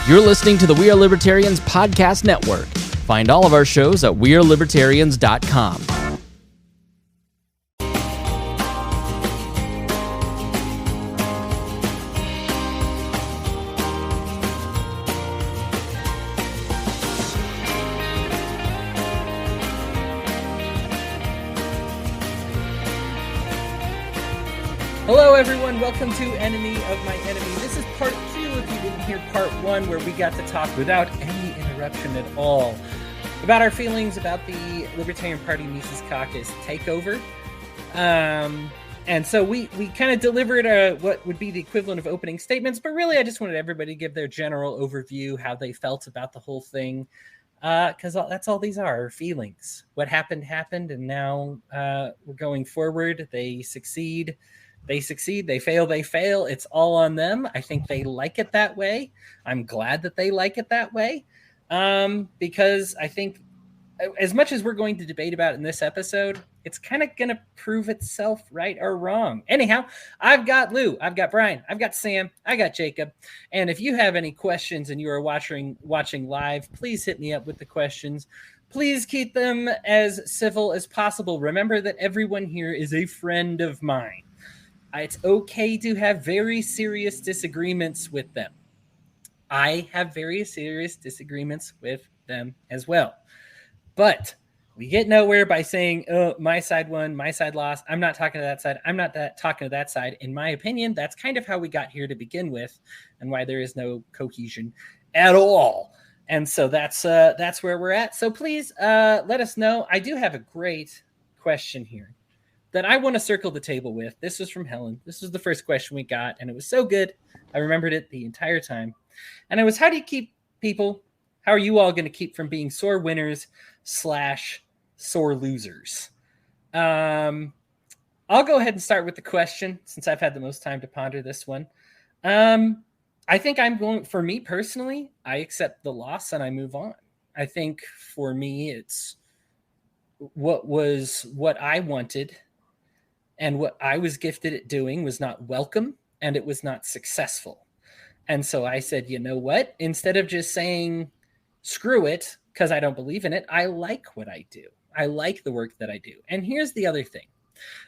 You're listening to the We Are Libertarians podcast network. Find all of our shows at wearelibertarians.com. Hello everyone, welcome to Enemy of My Enemy. This is part 2 if you didn't hear part 1, where we got to talk without any interruption at all about our feelings about the Libertarian Party Mises Caucus takeover. And so we kind of delivered what would be the equivalent of opening statements, but really I just wanted everybody to give their general overview, how they felt about the whole thing, because that's all these are feelings. What happened, and now we're going forward. They succeed. They succeed, they fail. It's all on them. I think they like it that way. I'm glad that they like it that way, because I think as much as we're going to debate about in this episode, it's kind of going to prove itself right or wrong. Anyhow, I've got Lou, I've got Brian, I've got Sam, I got Jacob. And if you have any questions and you are watching live, please hit me up with the questions. Please keep them as civil as possible. Remember that everyone here is a friend of mine. It's okay to have very serious disagreements with them. I have very serious disagreements with them as well. But we get nowhere by saying, oh, my side won, my side lost. I'm not talking to that side. I'm not talking to that side. In my opinion, that's kind of how we got here to begin with, and why there is no cohesion at all. And so that's where we're at. So please let us know. I do have a great question here that I want to circle the table with. This was from Helen. This was the first question we got, and it was so good. I remembered it the entire time. And it was, how are you all going to keep from being sore winners / sore losers? I'll go ahead and start with the question, since I've had the most time to ponder this one. I think for me personally, I accept the loss and I move on. I think for me, it's what I wanted and what I was gifted at doing was not welcome, and it was not successful. And so I said, you know what? Instead of just saying, screw it, because I don't believe in it, I like what I do. I like the work that I do. And here's the other thing.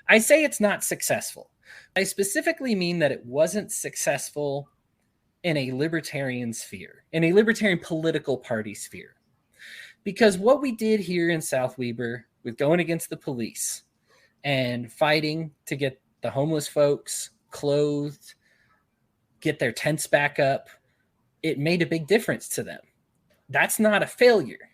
I say it's not successful. I specifically mean that it wasn't successful in a libertarian sphere, in a libertarian political party sphere. Because what we did here in South Weber with going against the police and fighting to get the homeless folks clothed, get their tents back up, it made a big difference to them. That's not a failure,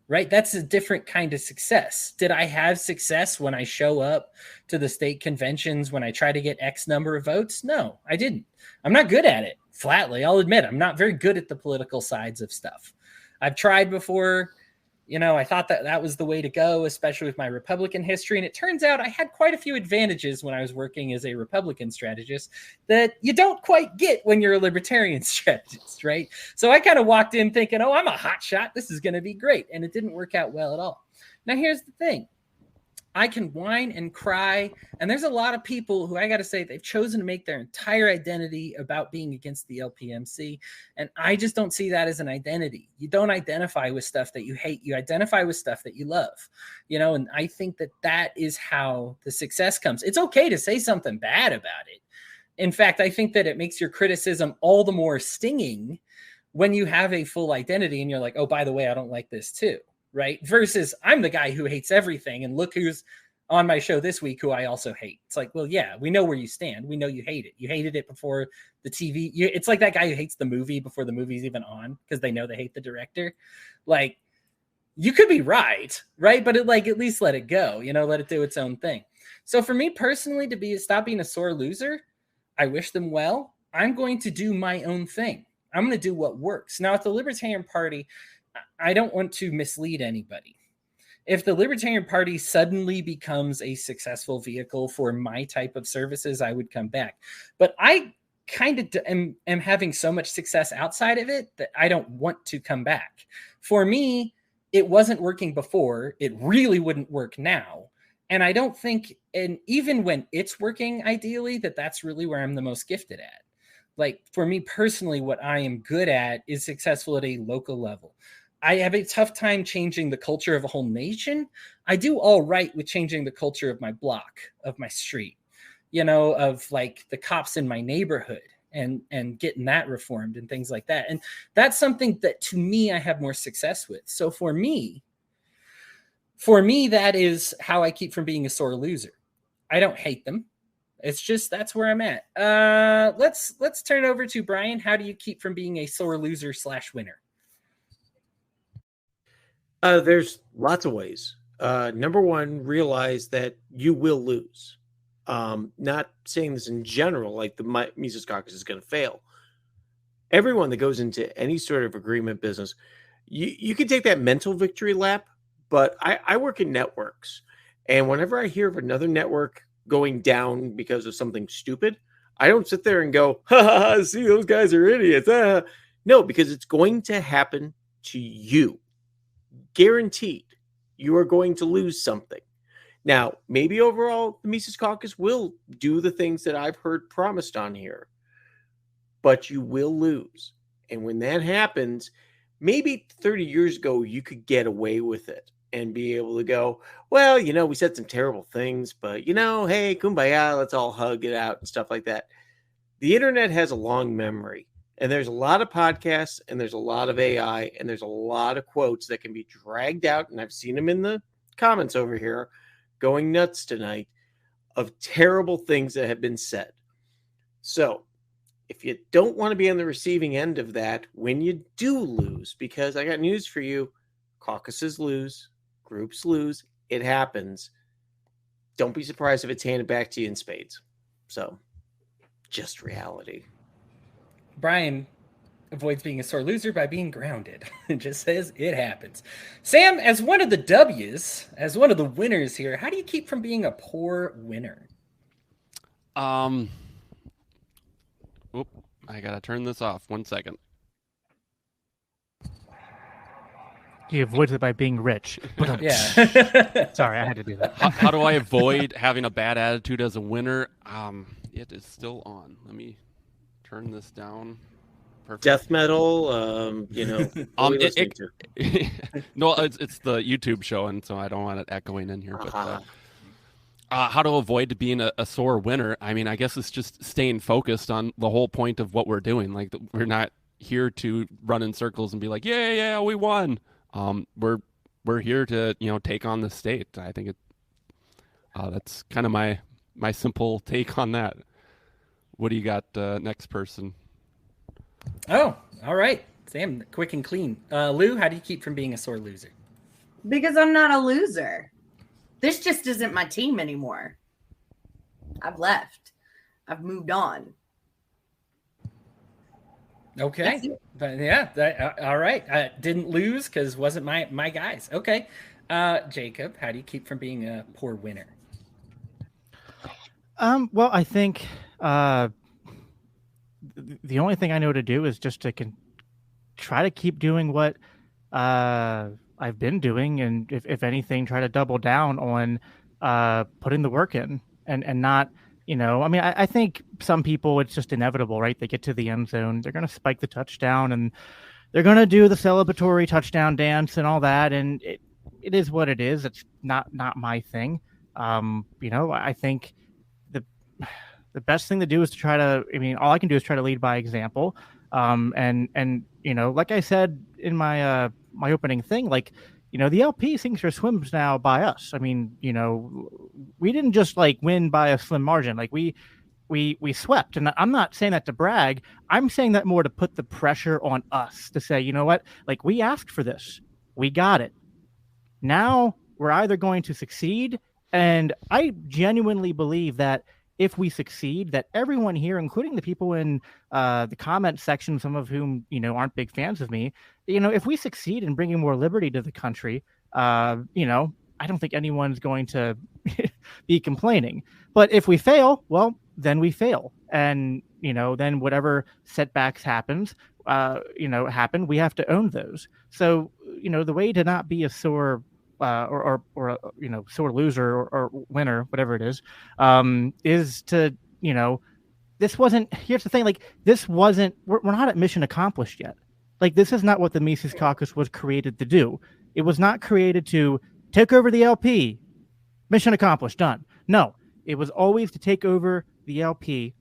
right? That's a different kind of success. Did I have success when I show up to the state conventions, when I try to get X number of votes? No, I didn't. I'm not good at it, flatly. I'll admit I'm not very good at the political sides of stuff. I've tried before. I thought that was the way to go, especially with my Republican history. And it turns out I had quite a few advantages when I was working as a Republican strategist that you don't quite get when you're a libertarian strategist, right? So I kind of walked in thinking, oh, I'm a hot shot. This is going to be great. And it didn't work out well at all. Now, here's the thing. I can whine and cry, and there's a lot of people who, I got to say, they've chosen to make their entire identity about being against the LPMC, and I just don't see that as an identity. You don't identify with stuff that you hate. You identify with stuff that you love, and I think that is how the success comes. It's okay to say something bad about it. In fact, I think that it makes your criticism all the more stinging when you have a full identity and you're like, oh, by the way, I don't like this too. Right? Versus I'm the guy who hates everything, and look who's on my show this week who I also hate. It's like, well, yeah, we know where you stand. We know you hate it. You hated it before the TV. It's like that guy who hates the movie before the movie's even on because they know they hate the director. Like, you could be right? But at least let it go, let it do its own thing. So for me personally, to stop being a sore loser, I wish them well. I'm going to do my own thing. I'm going to do what works. Now, at the Libertarian Party, I don't want to mislead anybody. If the Libertarian Party suddenly becomes a successful vehicle for my type of services, I would come back. But I kind of am having so much success outside of it that I don't want to come back. For me, it wasn't working before. It really wouldn't work now. And I don't think, and even when it's working ideally, that's really where I'm the most gifted at. Like for me personally, what I am good at is successful at a local level. I have a tough time changing the culture of a whole nation. I do all right with changing the culture of my block, of my street, of like the cops in my neighborhood and getting that reformed and things like that. And that's something that to me I have more success with. So for me, that is how I keep from being a sore loser. I don't hate them. It's just that's where I'm at. Let's turn it over to Brian. How do you keep from being a sore loser / winner? There's lots of ways. Number one, realize that you will lose. Not saying this in general, like the Mises Caucus is going to fail. Everyone that goes into any sort of agreement business, you can take that mental victory lap, but I work in networks. And whenever I hear of another network going down because of something stupid, I don't sit there and go, ha, see, those guys are idiots. No, because it's going to happen to you. Guaranteed, you are going to lose something. Now, maybe overall, the Mises Caucus will do the things that I've heard promised on here, but you will lose. And when that happens, maybe 30 years ago, you could get away with it and be able to go, well, we said some terrible things, but, hey, kumbaya, let's all hug it out and stuff like that. The internet has a long memory. And there's a lot of podcasts, and there's a lot of AI, and there's a lot of quotes that can be dragged out. And I've seen them in the comments over here going nuts tonight of terrible things that have been said. So if you don't want to be on the receiving end of that when you do lose, because I got news for you, caucuses lose, groups lose, it happens. Don't be surprised if it's handed back to you in spades. So just reality. Brian avoids being a sore loser by being grounded. It just says it happens. Sam, as one of the W's, as one of the winners here, how do you keep from being a poor winner? I gotta turn this off. 1 second. He avoids it by being rich. Yeah. Sorry, I had to do that. How do I avoid having a bad attitude as a winner? It is still on. Let me turn this down. Perfect. Death metal, what listening to? No, it's the YouTube show, and so I don't want it echoing in here. But how to avoid being a sore winner? I mean, I guess it's just staying focused on the whole point of what we're doing. Like, we're not here to run in circles and be like, yeah, we won. We're here to take on the state. I think that's kind of my simple take on that. What do you got, next person? Oh, all right. Sam, quick and clean. Lou, how do you keep from being a sore loser? Because I'm not a loser. This just isn't my team anymore. I've left. I've moved on. Okay. But yeah, all right. I didn't lose because wasn't my guys. Okay. Jacob, how do you keep from being a poor winner? Well, I think the only thing I know to do is just to try to keep doing what I've been doing, and if anything, try to double down on putting the work in and not, I think some people, it's just inevitable, right? They get to the end zone, they're going to spike the touchdown, and they're going to do the celebratory touchdown dance and all that, and it is what it is. It's not my thing. I think the best thing to do is to try to, all I can do is try to lead by example. And like I said in my my opening thing, like, the LP sinks or swims now by us. I mean, we didn't just win by a slim margin. Like we swept. And I'm not saying that to brag. I'm saying that more to put the pressure on us to say, you know what, like, we asked for this. We got it. Now we're either going to succeed. And I genuinely believe that if we succeed, that everyone here, including the people in the comment section, some of whom, aren't big fans of me, if we succeed in bringing more liberty to the country, I don't think anyone's going to be complaining. But if we fail, well, then we fail. And, then whatever setbacks happen, we have to own those. So, the way to not be a sore sore loser or winner, whatever it is to, this wasn't, here's the thing, like, this wasn't, we're not at mission accomplished yet. Like, this is not what the Mises Caucus was created to do. It was not created to take over the LP. Mission accomplished, done. No, it was always to take over the LP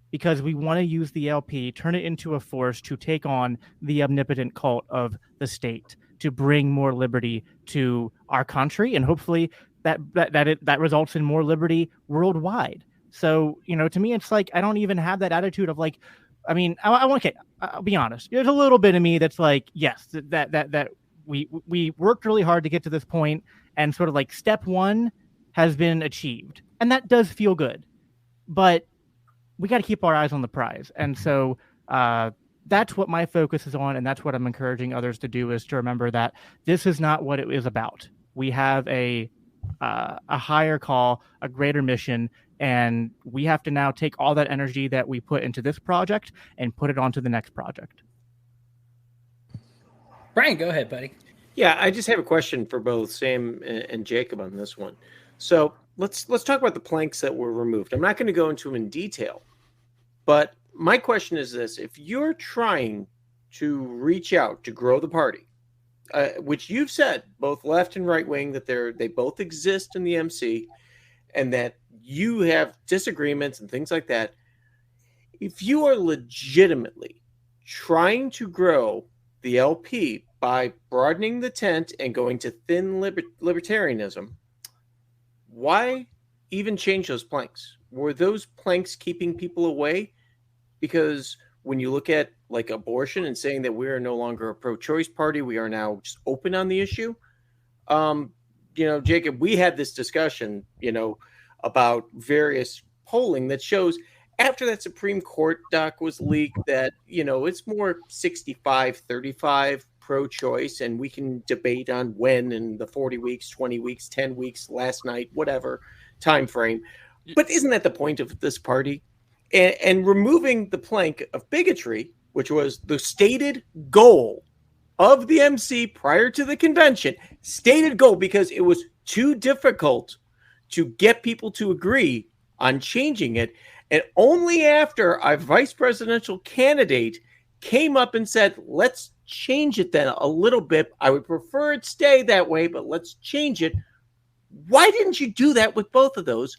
because we want to use the LP, turn it into a force to take on the omnipotent cult of the state, to bring more liberty to our country, and hopefully that results in more liberty worldwide. So, you know, to me, it's like, I don't even have that attitude of like, I mean, I'll be honest. There's a little bit of me that's like, yes, that we worked really hard to get to this point, and sort of like step one has been achieved, and that does feel good, but we got to keep our eyes on the prize. And so that's what my focus is on, and that's what I'm encouraging others to do, is to remember that this is not what it is about. We have a higher call, a greater mission, and we have to now take all that energy that we put into this project and put it onto the next project. Brian, go ahead, buddy. Yeah, I just have a question for both Sam and Jacob on this one. So let's talk about the planks that were removed. I'm not going to go into them in detail, but my question is this: if you're trying to reach out to grow the party, which you've said both left and right wing that they both exist in the MC, and that you have disagreements and things like that, if you are legitimately trying to grow the LP by broadening the tent and going to thin libertarianism, why even change those planks? Were those planks keeping people away? Because when you look at like abortion and saying that we are no longer a pro-choice party, we are now just open on the issue. You know, Jacob, we had this discussion, you know, about various polling that shows after that Supreme Court doc was leaked that, you know, it's more 65-35 pro-choice, and we can debate on when in the 40 weeks, 20 weeks, 10 weeks, last night, whatever time frame. But isn't that the point of this party? And removing the plank of bigotry, which was the stated goal of the MC prior to the convention, stated goal, because it was too difficult to get people to agree on changing it. And only after our vice presidential candidate came up and said, let's change it then a little bit. I would prefer it stay that way, but let's change it. Why didn't you do that with both of those?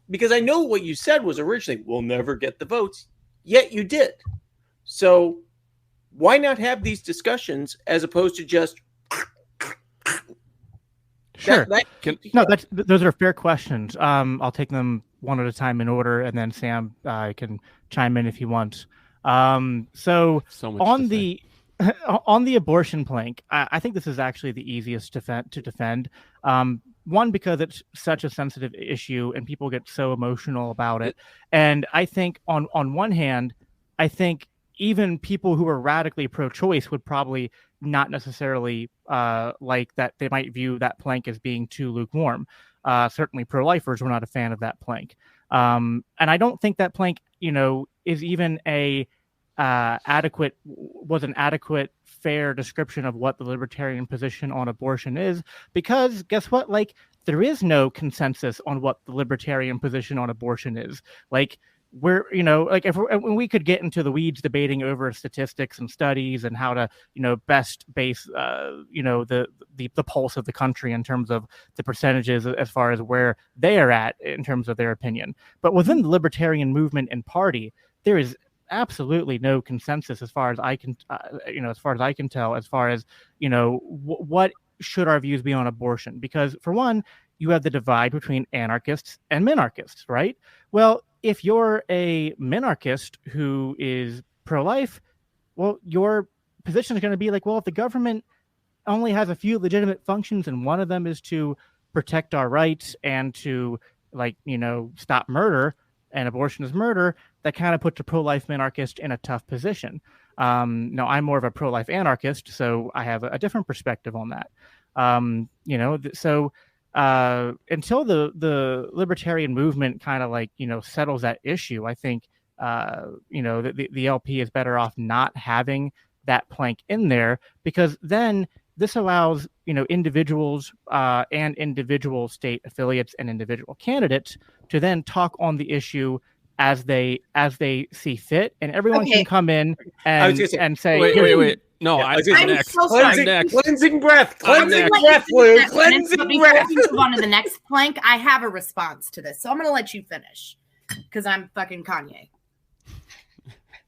Because I know what you said was originally, we'll never get the votes, yet you did. So why not have these discussions as opposed to just... Sure. Those are fair questions. I'll take them one at a time in order, and then Sam can chime in if he wants. So on the abortion plank, I think this is actually the easiest to defend. One, because it's such a sensitive issue and people get so emotional about it. And I think on one hand, I think even people who are radically pro-choice would probably not necessarily like that. They might view that plank as being too lukewarm. Certainly pro-lifers were not a fan of that plank. And I don't think that plank, you know, is even an adequate, fair description of what the libertarian position on abortion is, because guess what? Like, there is no consensus on what the libertarian position on abortion is. Like, we're, you know, like when we could get into the weeds debating over statistics and studies and how to, you know, best base, you know, the pulse of the country in terms of the percentages as far as where they are at in terms of their opinion. But within the libertarian movement and party, there is absolutely no consensus as far as I can, as far as I can tell, as far as, you know, what should our views be on abortion? Because for one, you have the divide between anarchists and minarchists, right? Well, if you're a minarchist who is pro-life, well, your position is going to be like, well, if the government only has a few legitimate functions and one of them is to protect our rights and to, like, you know, stop murder, and abortion is murder, that kind of puts a pro-life minarchist in a tough position. Now, I'm more of a pro-life anarchist, so I have a different perspective on that. So until the libertarian movement kind of, like, you know, settles that issue, I think, the LP is better off not having that plank in there, because then this allows, you know, individuals and individual state affiliates and individual candidates to then talk on the issue as they see fit, and everyone can come in I was and gonna say, say, wait. No, Yeah, I'm I'm next. so sorry. I'm next. Cleansing breath. Cleansing next. breath, Lou. But Cleansing before breath. we move on to the next plank, I have a response to this, so I'm gonna let you finish because I'm fucking Kanye.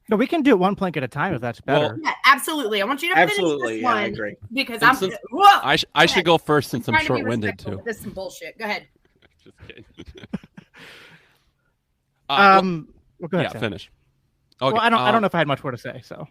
No, we can do it one plank at a time if that's better. Yeah, absolutely. I want you to finish this one. I agree. Because And I'm. since- Whoa, I should go first since I'm trying to be short-winded respectful, too. but this is some bullshit. Go ahead. Just kidding. Well, go ahead, yeah, Sam. finish. Okay, Well, I don't know if I had much more to say. So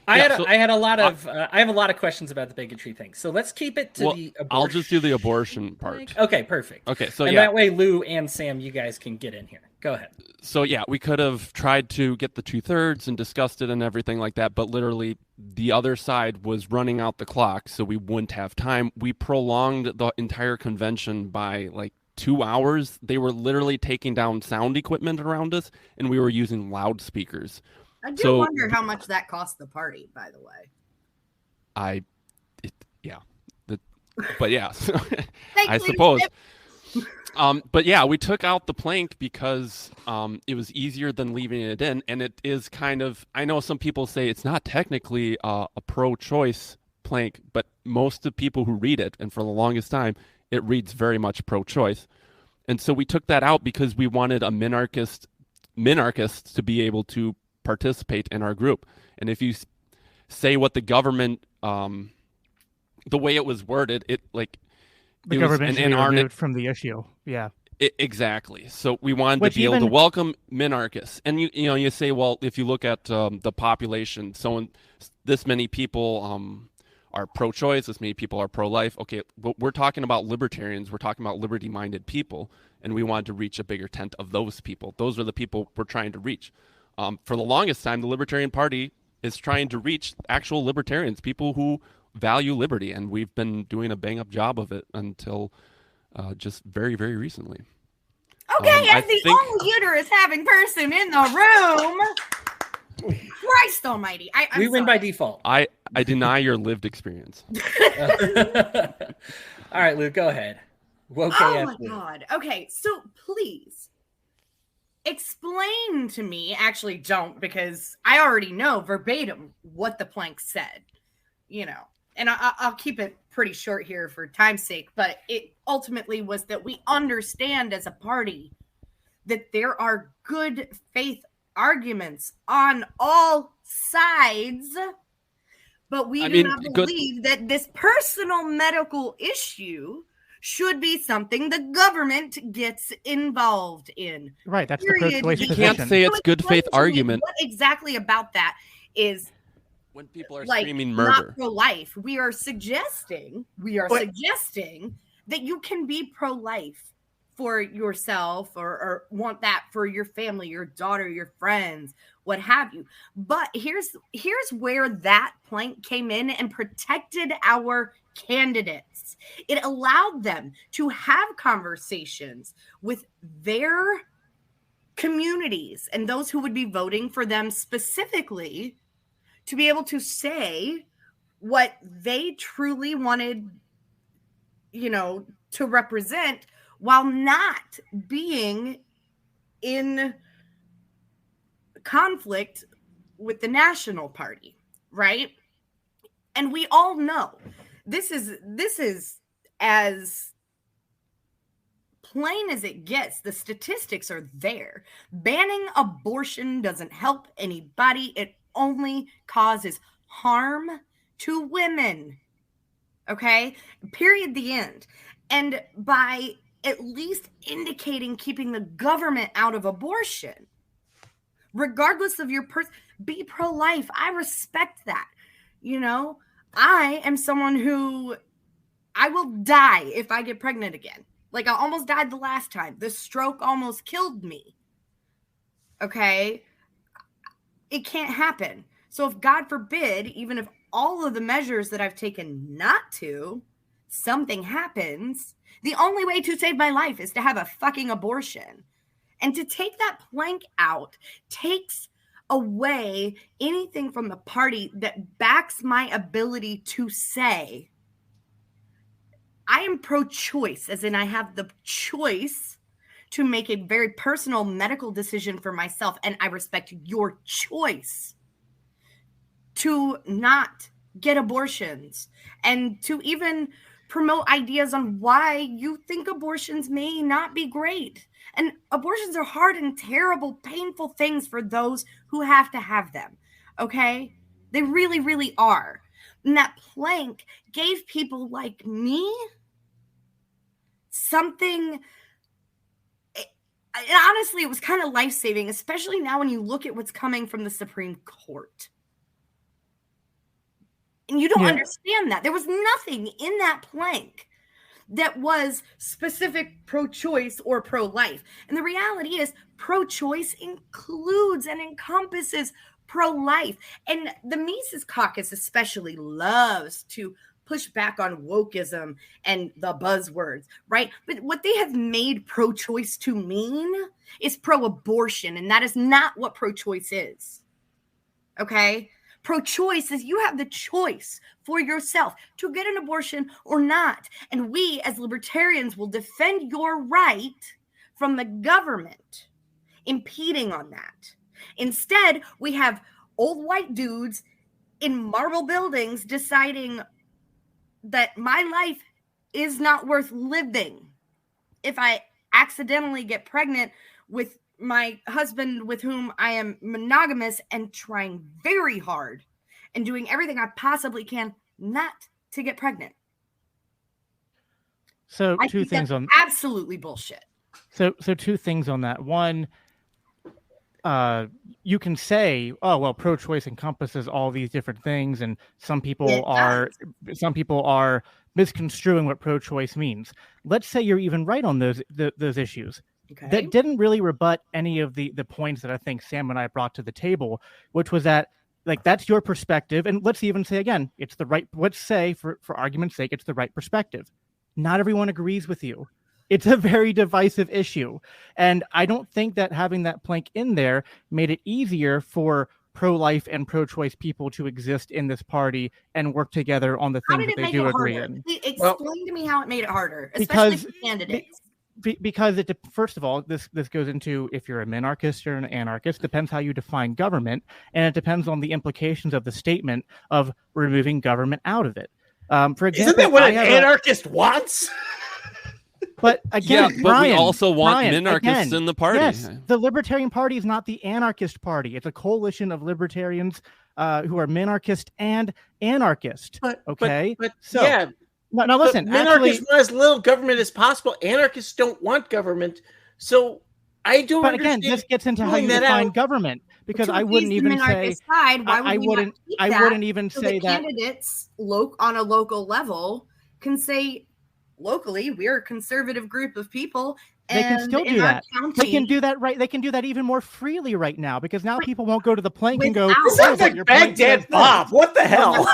I Yeah, had a lot of I have a lot of questions about the bigotry thing. So let's keep it to the abortion. I'll just do the abortion part. Okay, perfect. Okay, so and yeah. that way Lou and Sam, you guys can get in here. Go ahead. So yeah, we could have tried to get the 2/3 and discussed it and everything like that, but literally the other side was running out the clock, so we wouldn't have time. We prolonged the entire convention by like 2 hours. They were literally taking down sound equipment around us, and we were using loudspeakers. I do So- wonder how much that cost the party, by the way. But yeah, Thanks, I suppose. But yeah, we took out the plank because it was easier than leaving it in, and it is kind of. I know some people say it's not technically a pro-choice plank, but most of the people who read it, and for the longest time, it reads very much pro-choice, and so we took that out because we wanted a minarchists to be able to participate in our group. And if you say what the government, the way it was worded, it like. the It was government should an be Arne- removed from the issue. Yeah. Exactly. So we wanted Which to be able to even- welcome minarchists, and you say, well, if you look at the population, this many people are pro-choice, this many people are pro-life. Okay, but we're talking about libertarians. We're talking about liberty-minded people, and we wanted to reach a bigger tent of those people. Those are the people we're trying to reach. For the longest time, the Libertarian Party is trying to reach actual libertarians, people who value liberty, and we've been doing a bang-up job of it until just very, very recently. Okay, I as the think- only uterus-having person in the room. Christ almighty. I'm we win sorry. by default. I deny your lived experience. All right, Lou, go ahead. Woke Oh AF my Lou. god. Okay, so please explain to me. Actually, don't, because I already know verbatim what the plank said. You know, and I'll keep it pretty short here for time's sake. But it ultimately was that we understand as a party that there are good faith arguments on all sides. But we do not believe that this personal medical issue should be something the government gets involved in. Right. That's the Period. pro-choice You position. can't say it's good explain faith to me argument. What exactly about that is When people are like screaming not murder. pro-life? We are suggesting that you can be pro-life for yourself or want that for your family, your daughter, your friends, what have you. But here's where that plank came in and protected our candidates. It allowed them to have conversations with their communities and those who would be voting for them specifically to be able to say what they truly wanted, to represent, while not being in conflict with the national party, right? And we all know this is as plain as it gets. The statistics are there. Banning abortion doesn't help anybody. It only causes harm to women. Okay? Period. The end. And by at least indicating keeping the government out of abortion, regardless of your be pro-life. I respect that. I am someone who I will die if I get pregnant again. Like, I almost died the last time. The stroke almost killed me. Okay? It can't happen. So if God forbid, even if all of the measures that I've taken not to, something happens, the only way to save my life is to have a fucking abortion. And to take that plank out takes away anything from the party that backs my ability to say, I am pro-choice, as in I have the choice to make a very personal medical decision for myself, and I respect your choice to not get abortions and to even promote ideas on why you think abortions may not be great. And abortions are hard and terrible, painful things for those who have to have them. Okay? They really, really are. And that plank gave people like me something. Honestly, it was kind of life-saving, especially now when you look at what's coming from the Supreme Court. And you don't understand that. There was nothing in that plank that was specific pro-choice or pro-life. And the reality is pro-choice includes and encompasses pro-life. And the Mises Caucus especially loves to push back on wokeism and the buzzwords, right? But what they have made pro-choice to mean is pro-abortion, and that is not what pro-choice is. Okay? Pro-choice is you have the choice for yourself to get an abortion or not. And we as libertarians will defend your right from the government impeding on that. Instead, we have old white dudes in marble buildings deciding that my life is not worth living if I accidentally get pregnant with my husband with whom I am monogamous and trying very hard and doing everything I possibly can not to get pregnant. So two things on absolutely bullshit. So two things on that. One, you can say, oh, well, pro-choice encompasses all these different things, and some people are misconstruing what pro-choice means. Let's say you're even right on those issues. Okay. That didn't really rebut any of the points that I think Sam and I brought to the table, which was that, like, that's your perspective. And let's even say again, it's the right, let's say for argument's sake, it's the right perspective. Not everyone agrees with you. It's a very divisive issue. And I don't think that having that plank in there made it easier for pro-life and pro-choice people to exist in this party and work together on the things that they do agree in. Explain to me how it made it harder, especially for candidates. Because first of all, this goes into if you're a minarchist or an anarchist, depends how you define government, and it depends on the implications of the statement of removing government out of it. For example, isn't that what an anarchist wants? But again, but we also want minarchists in the party. Yes, the Libertarian Party is not the anarchist party. It's a coalition of libertarians who are minarchist and anarchist. Okay, but yeah. No, listen. Minarchists want as little government as possible. Anarchists don't want government. So I don't. But again, this gets into how you define government, because I wouldn't even say. I wouldn't even say that candidates on a local level can say locally we're a conservative group of people. They can still do that. They can do that right. They can do that even more freely right now, because now people won't go to the plank and go. This sounds like Baghdad Bob. What the hell?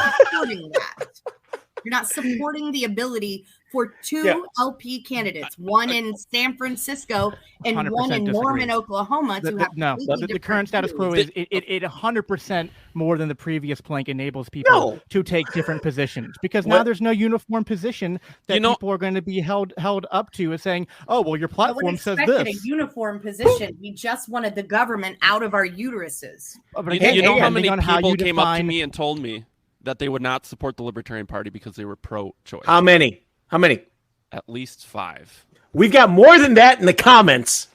You're not supporting the ability for two LP candidates, one in San Francisco and one in Norman, Oklahoma. The current status quo is it 100% more than the previous plank enables people to take different positions, because now there's no uniform position that people are going to be held up to as saying, oh, well, your platform says this. A uniform position. We just wanted the government out of our uteruses. But again, you know how many people came up to me and told me that they would not support the Libertarian Party because they were pro-choice? How many? At least 5. We've got more than that in the comments.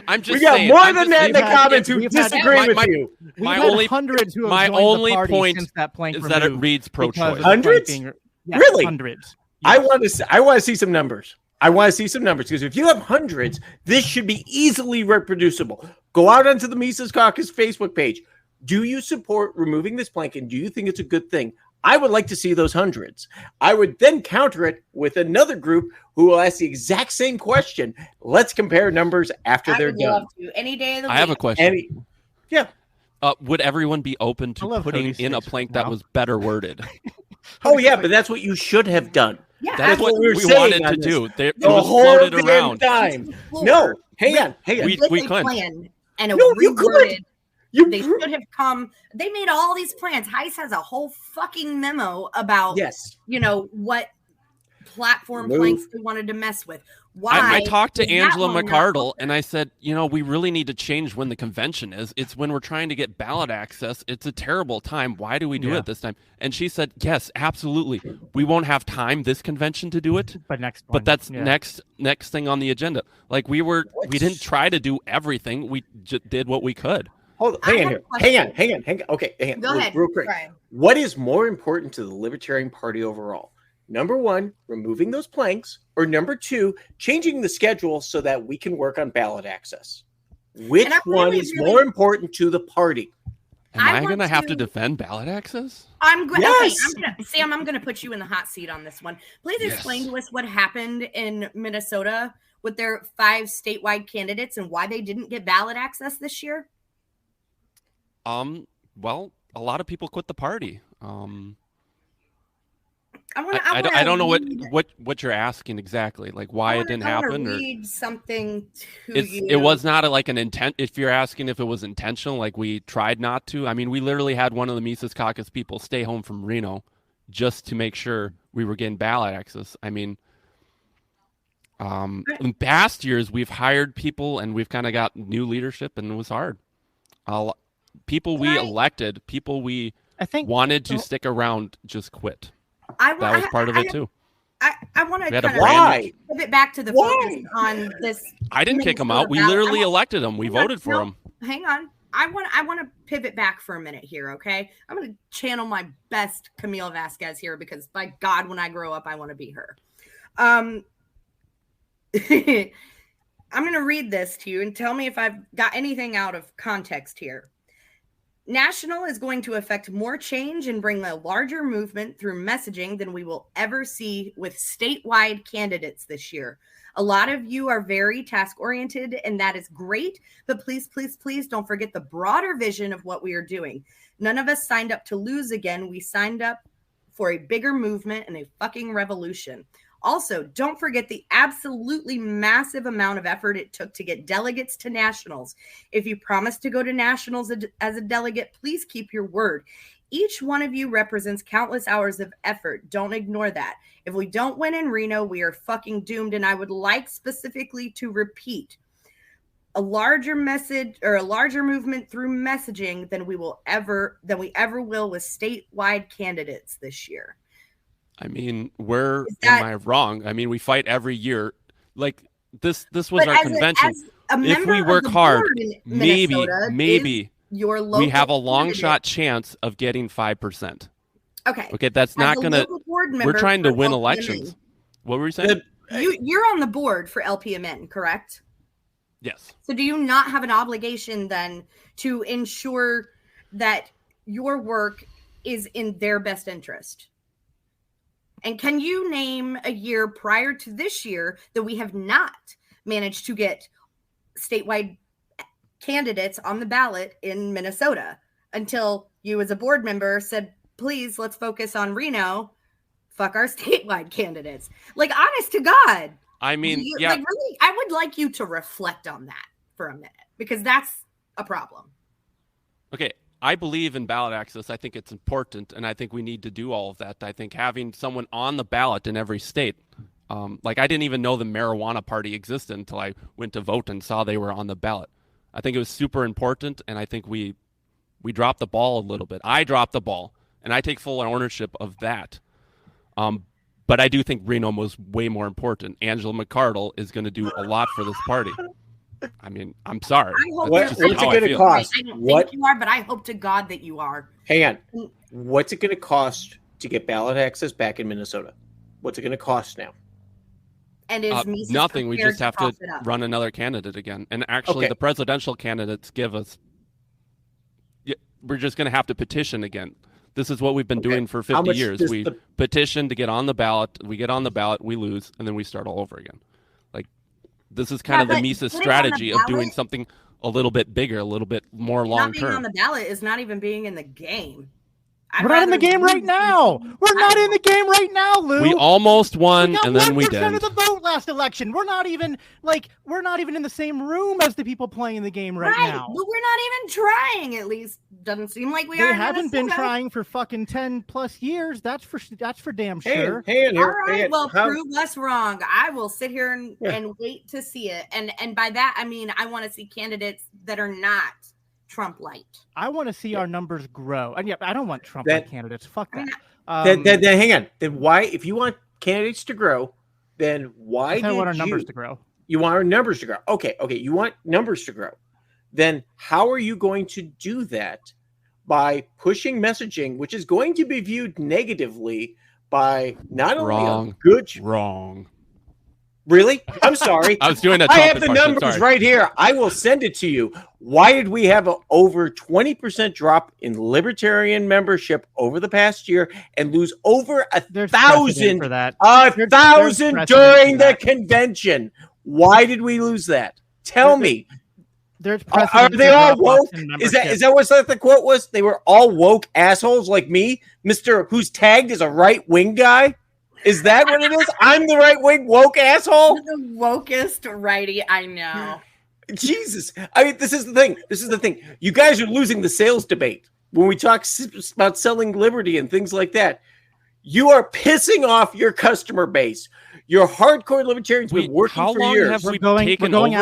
I'm just we got saying, more than that in the comments who disagree with you. My only point is that it reads pro-choice. Hundreds? Really? Hundreds. Yes. I want to see some numbers. Because if you have hundreds, this should be easily reproducible. Go out onto the Mises Caucus Facebook page. Do you support removing this plank, and do you think it's a good thing? I would like to see those hundreds. I would then counter it with another group who will ask the exact same question. Let's compare numbers after they're done. Any day of the week. I have a question. Would everyone be open to putting in a plank that was better worded? Oh, yeah, but that's what you should have done. Yeah, that's what we wanted to do. It was floated around. Time. No, hang on. We couldn't. And you could. They should have come. They made all these plans. Heiss has a whole fucking memo about, what platform Move. planks they wanted to mess with. Why? I talked to is that Angela one not McArdle, open? and I said, we really need to change when the convention is. It's when we're trying to get ballot access. It's a terrible time. Why do we do it this time? And she said, yes, absolutely. We won't have time this convention to do it. But next one. But that's next thing on the agenda. Like we didn't try to do everything. We just did what we could. Hold on, hang on. Okay, hang on. Go ahead. Real quick. Brian. What is more important to the Libertarian Party overall? Number one, removing those planks, or number two, changing the schedule so that we can work on ballot access. Which one is more important to the party? Am I going to have to defend ballot access? Okay, Sam, I'm going to put you in the hot seat on this one. Please explain to us what happened in Minnesota with their 5 statewide candidates and why they didn't get ballot access this year. Well, a lot of people quit the party. I don't know what you're asking exactly, like why it didn't happen. Read something to you. It was not an intent. If you're asking if it was intentional, like we tried not to. I mean, we literally had one of the Mises Caucus people stay home from Reno just to make sure we were getting ballot access. I mean, in past years we've hired people and we've kind of got new leadership, and it was hard. People we elected, people we wanted to stick around, just quit. That was part of it too. I want to kind of pivot back to the focus on this. I didn't kick them out. We literally elected them. We voted for them. Hang on. I want to pivot back for a minute here, okay? I'm going to channel my best Camille Vasquez here because, by God, when I grow up, I want to be her. I'm going to read this to you and tell me if I've got anything out of context here. National is going to affect more change and bring a larger movement through messaging than we will ever see with statewide candidates this year. A lot of you are very task-oriented, and that is great, but please, please, please don't forget the broader vision of what we are doing. None of us signed up to lose again. We signed up for a bigger movement and a fucking revolution. Also, don't forget the absolutely massive amount of effort it took to get delegates to nationals. If you promised to go to nationals as a delegate, please keep your word. Each one of you represents countless hours of effort. Don't ignore that. If we don't win in Reno, we are fucking doomed. And I would like specifically to repeat a larger message or a larger movement through messaging than we ever will with statewide candidates this year. I mean, where am I wrong? I mean, we fight every year. Like this was our convention. If we work hard, maybe we have a long shot chance of getting 5%. Okay, that's not gonna. We're trying to win elections. What were you saying? You're on the board for LPMN, correct? Yes. So do you not have an obligation then to ensure that your work is in their best interest? And can you name a year prior to this year that we have not managed to get statewide candidates on the ballot in Minnesota until you as a board member said, please, let's focus on Reno. Fuck our statewide candidates. Like, honest to God. I mean, like, really, I would like you to reflect on that for a minute because that's a problem. Okay. I believe in ballot access. I think it's important, and I think we need to do all of that. I think having someone on the ballot in every state, like I didn't even know the marijuana party existed until I went to vote and saw they were on the ballot. I think it was super important, and I think we dropped the ball a little bit. I dropped the ball, and I take full ownership of that. But I do think Reno was way more important. Angela McArdle is going to do a lot for this party. I mean, I'm sorry. What's it going to cost? I don't think you are, but I hope to God that you are. Hang on. What's it going to cost to get ballot access back in Minnesota? What's it going to cost now? And is Mises nothing. We just have to run another candidate again. And actually, the presidential candidates give us. We're just going to have to petition again. This is what we've been doing for 50 years. We petition to get on the ballot. We get on the ballot, we lose, and then we start all over again. This is kind of the Mises strategy of doing something a little bit bigger, a little bit more long term. Not being on the ballot is not even being in the game. We're not in the game right now. We're not in the game right now, Lou. We almost won, and then we 1% didn't. of the vote last election. We're not even in the same room as the people playing the game right now. But we're not even trying. At least doesn't seem like we are. They haven't been trying for fucking 10 plus years. That's for damn sure. Hey, all right, well, prove us wrong. I will sit here and wait to see it. And by that I mean I want to see candidates that are not Trump light. I want to see our numbers grow. And I don't want Trump light candidates. Fuck that. Then hang on. Then why, if you want candidates to grow, then why do you want our numbers to grow? You want our numbers to grow. Okay. You want numbers to grow. Then how are you going to do that? By pushing messaging, which is going to be viewed negatively by not only wrong. Really? I'm sorry. I was doing a I have the numbers right here. I will send it to you. Why did we have an over 20% drop in Libertarian membership over the past year and lose over 1,000 for that? 1,000 during the convention? Why did we lose that? Tell me. Are they all woke? Is that what the quote was? They were all woke assholes like me, Mr. who's tagged as a right-wing guy? Is that what it is? I'm the right-wing woke asshole? The wokest righty I know. Jesus. I mean, this is the thing. You guys are losing the sales debate when we talk about selling liberty and things like that. You are pissing off your customer base. Your hardcore libertarians been working for years. We're going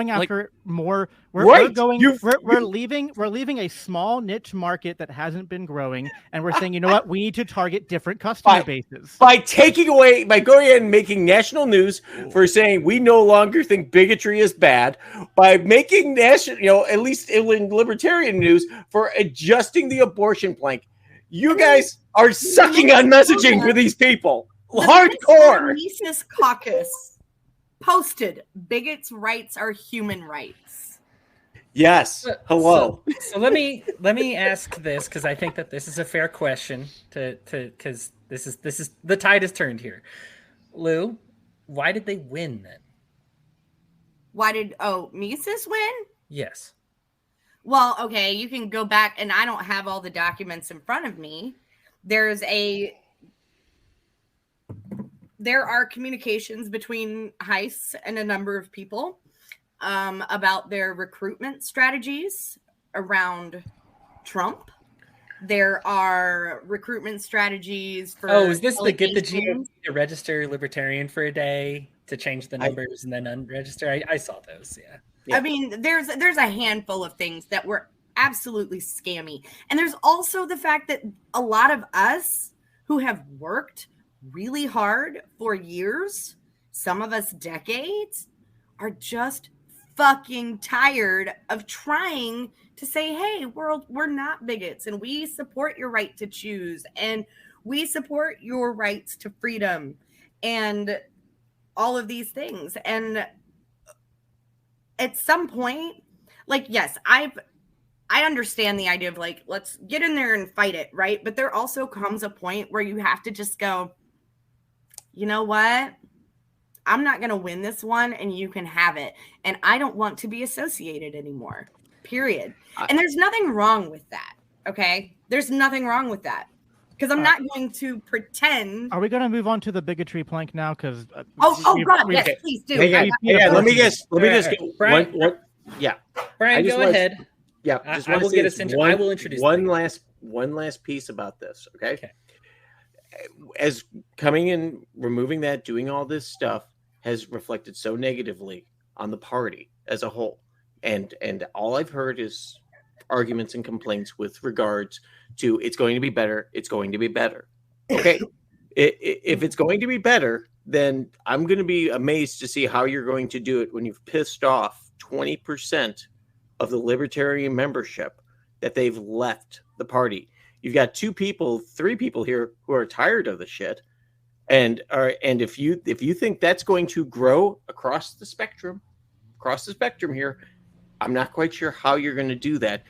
after more. We're leaving a small niche market that hasn't been growing, and we're saying, you know what, we need to target different customer bases. By going ahead and making national news for saying we no longer think bigotry is bad, by making national, at least in libertarian news, for adjusting the abortion plank. You guys are sucking on messaging for these people. Hardcore. Mises Caucus posted bigots' rights are human rights. Yes. Hello. So let me ask this, because I think that this is a fair question because this is the tide has turned here. Lou, why did they win then? Why did Mises win? Yes. Well, okay, you can go back, and I don't have all the documents in front of me. There are communications between Heiss and a number of people about their recruitment strategies around Trump. There are recruitment strategies for... Oh, is this the get the GOP to register libertarian for a day to change the numbers and then unregister? I saw those, yeah. I mean, there's a handful of things that were absolutely scammy. And there's also the fact that a lot of us who have worked really hard for years, some of us decades, are just fucking tired of trying to say, hey, world, we're not bigots and we support your right to choose and we support your rights to freedom and all of these things. And at some point, yes, I understand the idea of let's get in there and fight it, right? But there also comes a point where you have to just go, you know what? I'm not going to win this one and you can have it. And I don't want to be associated anymore, period. And there's nothing wrong with that, okay? There's nothing wrong with that. Because I'm not going to pretend. Are we going to move on to the bigotry plank now? Because God, yes, please do. Let me guess. Brian, Brian, go ahead. Yeah, I will get us into. I will introduce one last piece about this. Okay. As coming in, removing that, doing all this stuff has reflected so negatively on the party as a whole, and all I've heard is arguments and complaints with regards to it's going to be better. It's going to be better. Okay. If it's going to be better, then I'm going to be amazed to see how you're going to do it when you've pissed off 20% of the libertarian membership that they've left the party. You've got 3 people here who are tired of the shit. And if you think that's going to grow across the spectrum here, I'm not quite sure how you're going to do that,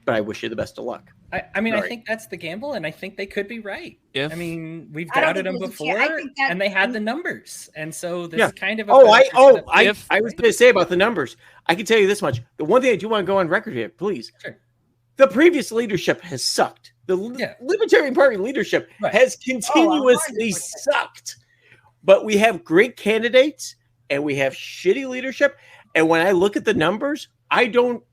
but I wish you the best of luck. I think that's the gamble, and I think they could be right. We've doubted them before, and they had the numbers, and so this is kind of. I was going to say about the numbers. I can tell you this much: the one thing I do want to go on record here, please. Sure. The previous leadership has sucked. The Libertarian Party leadership Right. has continuously 100%. sucked. But we have great candidates and we have shitty leadership. And when I look at the numbers, I don't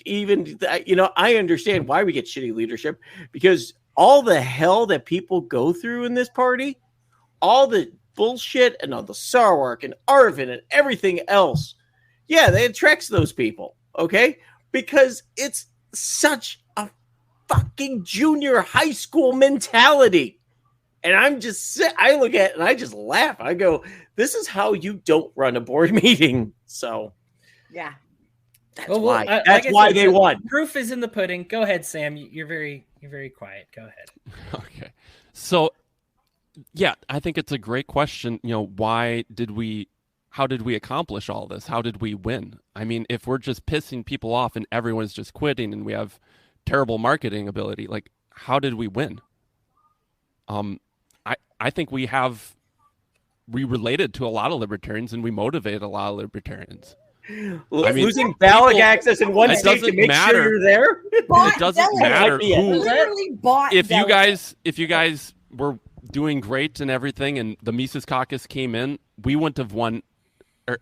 even, I understand why we get shitty leadership, because all the hell that people go through in this party, all the bullshit and all the Sarwark and Arvin and everything else, yeah, they attracts those people, okay? Because it's such a fucking junior high school mentality. And I look at it and I just laugh. I go, this is how you don't run a board meeting. So, Yeah. that's Well, why. That's why they won. Proof is in the pudding. Go ahead, Sam. You're very quiet. Go ahead. Okay. So, yeah, I think it's a great question. How did we accomplish all this? How did we win? I mean, if we're just pissing people off and everyone's just quitting and we have terrible marketing ability, like, how did we win? I think we related to a lot of libertarians and we motivated a lot of libertarians. Losing ballot access in one state to make sure you're there. It doesn't matter who. Literally bought If you delegates. guys were doing great and everything, and the Mises Caucus came in, we wouldn't have won. I'm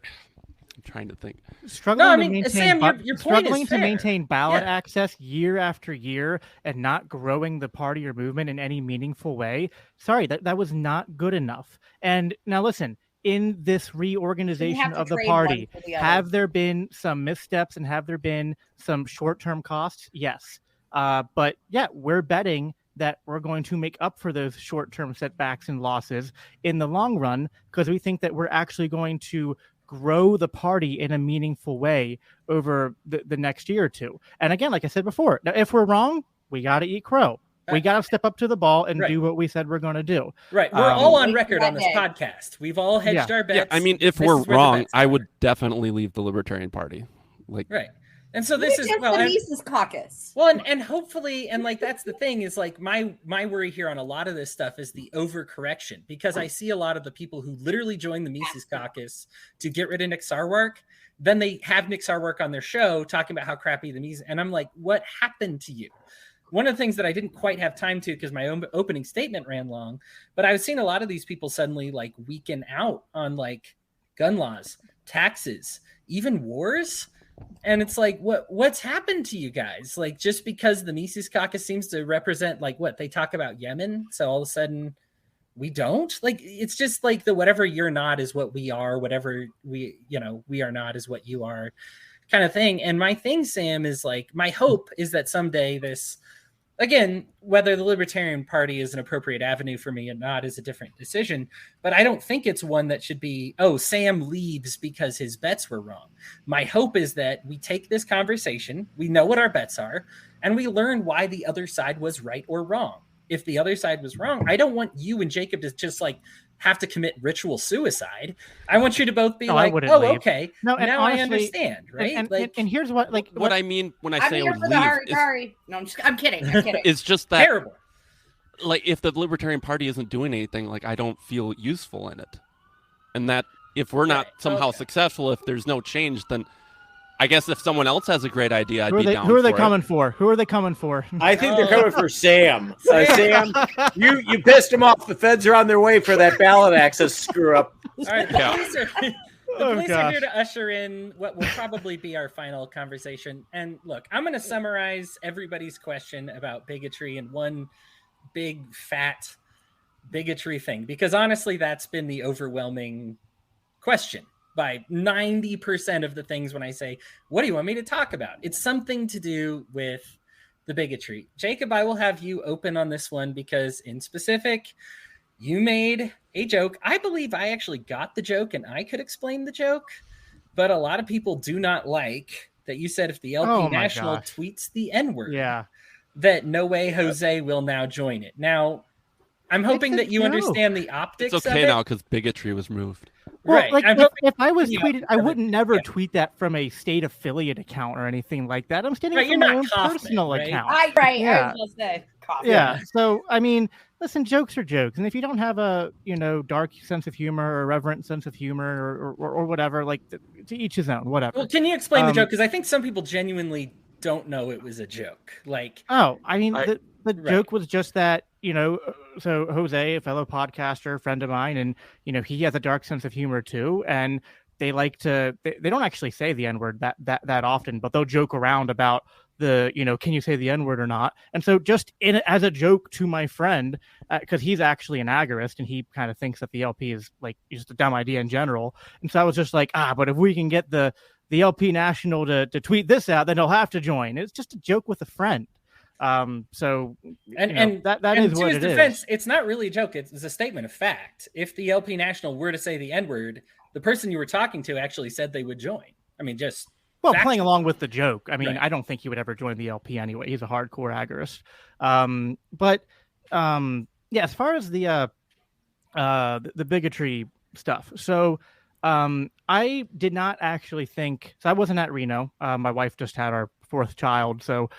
trying to think. Struggling Sam, your point struggling is to fair. maintain ballot Yeah. access year after year and not growing the party or movement in any meaningful way. Sorry, that was not good enough. And now listen, in this reorganization to of the trade party, one for the other. have there been some missteps and have there been some short-term costs? Yes. But yeah, we're betting that we're going to make up for those short-term setbacks and losses in the long run, because we think that we're actually going to grow the party in a meaningful way over the next year or two. And again, like I said before, now if we're wrong, we got to eat crow. We got to step up to the ball and do what we said we're going to do. Right. We're all on Wait record for on this that podcast. We've all hedged our bets. Yeah, I mean, if This we're is where the wrong, bets I are. would definitely leave the Libertarian Party. Right. And so this is just the Mises Caucus. Well, and hopefully, and like that's the thing is like my worry here on a lot of this stuff is the overcorrection, because I see a lot of the people who literally join the Mises Caucus to get rid of Nick Sarwark, then they have Nick Sarwark on their show talking about how crappy the Mises, and I'm like, what happened to you? One of the things that I didn't quite have time to because my own opening statement ran long, but I was seeing a lot of these people suddenly like weaken out on like gun laws, taxes, even wars. And it's like, what's happened to you guys? Like, just because the Mises Caucus seems to represent like what they talk about Yemen, so all of a sudden we don't? Like, it's just like the whatever you're not is what we are, whatever we are not is what you are kind of thing. And my thing, Sam, is like, my hope is that someday this, again, whether the Libertarian Party is an appropriate avenue for me or not is a different decision, but I don't think it's one that should be, oh, Sam leaves because his bets were wrong. My hope is that we take this conversation, we know what our bets are, and we learn why the other side was right or wrong. If the other side was wrong, I don't want you and Jacob to just like have to commit ritual suicide. I want you to both be like, oh, leave. Okay, no, and now honestly, I understand, right? And here's what, like, what I mean when I I'm say here leave for the Harikari. No, I'm kidding. it's just that, terrible. like, if the Libertarian Party isn't doing anything, like, I don't feel useful in it. And that if we're not somehow successful, if there's no change, then I guess if someone else has a great idea, I'd be down for it. Who are they coming for? Who are they coming for? I think they're coming for Sam. Sam, you pissed them off. The feds are on their way for that ballot access screw up. All right, the police are here to usher in what will probably be our final conversation. And look, I'm going to summarize everybody's question about bigotry in one big fat bigotry thing, because honestly, that's been the overwhelming question by 90% of the things when I say, what do you want me to talk about? It's something to do with the bigotry. Jacob, I will have you open on this one because in specific, you made a joke. I believe I actually got the joke and I could explain the joke, but a lot of people do not like that you said if the LP National tweets the N-word, that no way Jose will now join it. Now, I'm hoping that you understand the optics It's of okay it. now because bigotry was removed. Well, Right. like if I was tweeted, I would Yeah. never tweet that from a state affiliate account or anything like that. I'm standing Right, from you're my not own Kaufman, personal right? account. I Yeah. was gonna say coffee. Yeah. So I mean, listen, jokes are jokes, and if you don't have a dark sense of humor or irreverent sense of humor or whatever, like to each his own. Whatever. Well, can you explain the joke? Because I think some people genuinely don't know it was a joke. Like, oh, I mean, the right. joke was just that, so Jose, a fellow podcaster, friend of mine, and, he has a dark sense of humor too. And they like to, they don't actually say the N-word that often, but they'll joke around about can you say the N-word or not? And so just as a joke to my friend, because he's actually an agorist and he kind of thinks that the LP is like just a dumb idea in general. And so I was just like, but if we can get the LP National to tweet this out, then he'll have to join. It's just a joke with a friend. So that is what it is. It's not really a joke. It's a statement of fact. If the LP National were to say the N-word, the person you were talking to actually said they would join. I mean, just playing along with the joke. I mean, right. I don't think he would ever join the LP anyway. He's a hardcore agorist. As far as the bigotry stuff. So I did not actually think. So I wasn't at Reno. My wife just had our fourth child, so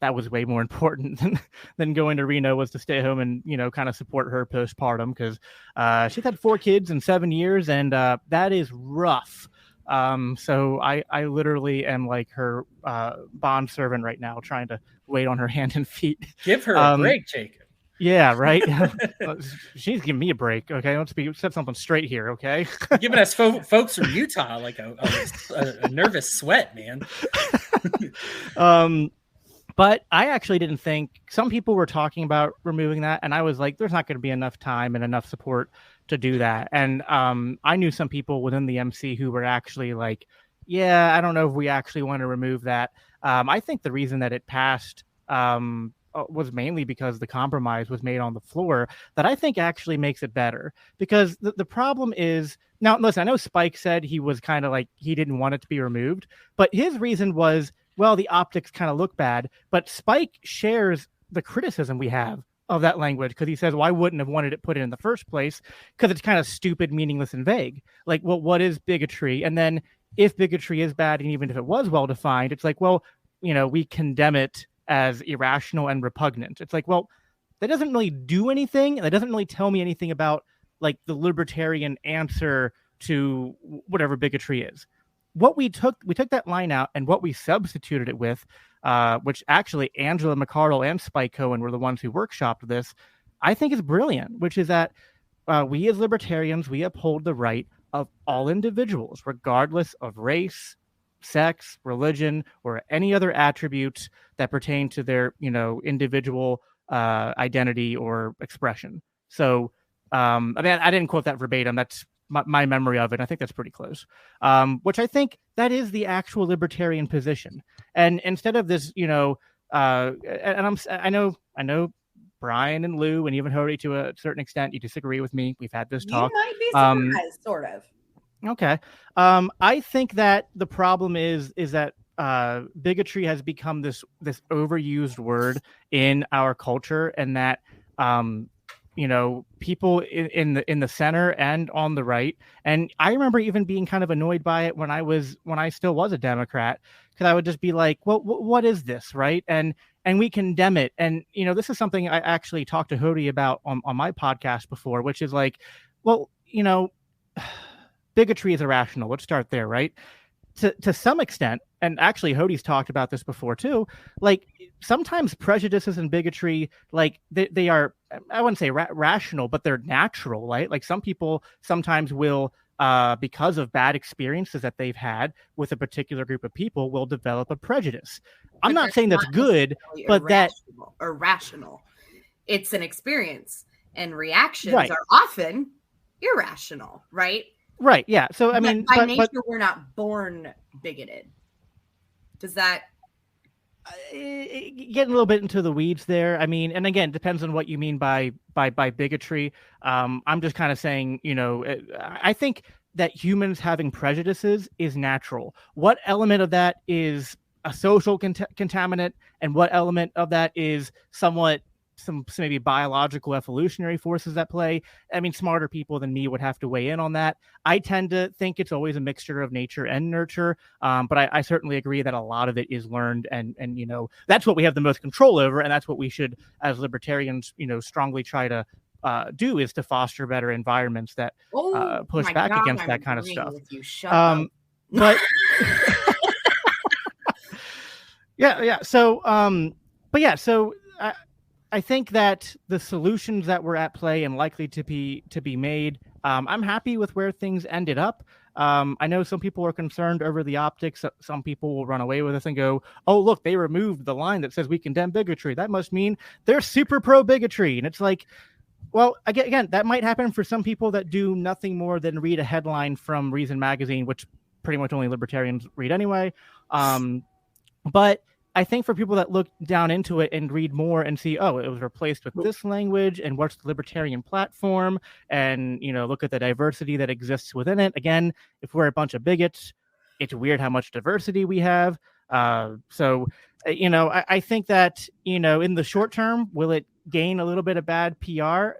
that was way more important than going to Reno, was to stay home and kind of support her postpartum, because she's had 4 kids in 7 years, and that is rough. So I literally am like her bond servant right now, trying to wait on her hand and feet. Give her a break, Jacob. Yeah, right. She's giving me a break. Okay, let's set something straight here. Okay, giving us folks from Utah like a nervous sweat, man. But I actually didn't think. Some people were talking about removing that, and I was like, there's not going to be enough time and enough support to do that. And I knew some people within the MC who were actually like, yeah, I don't know if we actually want to remove that. I think the reason that it passed was mainly because the compromise was made on the floor, that I think actually makes it better. Because the problem is, now listen, I know Spike said he was kind of like, he didn't want it to be removed, but his reason was, well, the optics kind of look bad. But Spike shares the criticism we have of that language, because he says, well, I wouldn't have wanted it put in the first place because it's kind of stupid, meaningless, and vague. Like, well, what is bigotry? And then if bigotry is bad, and even if it was well defined, it's like, well, we condemn it as irrational and repugnant. It's like, well, that doesn't really do anything. That doesn't really tell me anything about like the libertarian answer to whatever bigotry is. What we took that line out, and what we substituted it with, which actually Angela McCardle and Spike Cohen were the ones who workshopped this, I think is brilliant, which is that we as libertarians, we uphold the right of all individuals, regardless of race, sex, religion, or any other attributes that pertain to their, individual identity or expression. So, I mean, I didn't quote that verbatim. That's my memory of it. I think that's pretty close. Which I think that is the actual libertarian position. And instead of this, I know Brian and Lou and even Hody, to a certain extent, you disagree with me. We've had this talk. You might be surprised, sort of. Okay. I think that the problem is that bigotry has become this overused word in our culture, and that people in the center and on the right. And I remember even being kind of annoyed by it when I still was a Democrat, because I would just be like, well, what is this, right? And we condemn it. And this is something I actually talked to Hody about on my podcast before, which is like, well, bigotry is irrational. Let's start there, right? To some extent, and actually Hody's talked about this before too, like sometimes prejudices and bigotry, like they are, I wouldn't say rational, but they're natural, right? Like some people sometimes will, because of bad experiences that they've had with a particular group of people, will develop a prejudice. I'm not saying that's good, but that or rational. It's an experience, and reactions right. are often irrational, right? Right. Yeah. So I mean, by nature, we're not born bigoted. Does that getting a little bit into the weeds there? I mean, and again, depends on what you mean by bigotry. I'm just kind of saying, I think that humans having prejudices is natural. What element of that is a social contaminant, and what element of that is somewhat some maybe biological evolutionary forces at play? I mean, smarter people than me would have to weigh in on that. I tend to think it's always a mixture of nature and nurture, but I certainly agree that a lot of it is learned, and that's what we have the most control over, and that's what we should, as libertarians, strongly try to do, is to foster better environments that push back against that kind of stuff. Shut up. But Yeah. So, so I think that the solutions that were at play and likely to be made, I'm happy with where things ended up. I know some people are concerned over the optics. Some people will run away with this and go, "Oh, look, they removed the line that says we condemn bigotry. That must mean they're super pro bigotry." And it's like, well, again, that might happen for some people that do nothing more than read a headline from Reason Magazine, which pretty much only libertarians read anyway. But I think for people that look down into it and read more and see, oh, it was replaced with this language, and what's the libertarian platform, and look at the diversity that exists within it. Again, if we're a bunch of bigots, it's weird how much diversity we have. So I think that in the short term, will it gain a little bit of bad PR?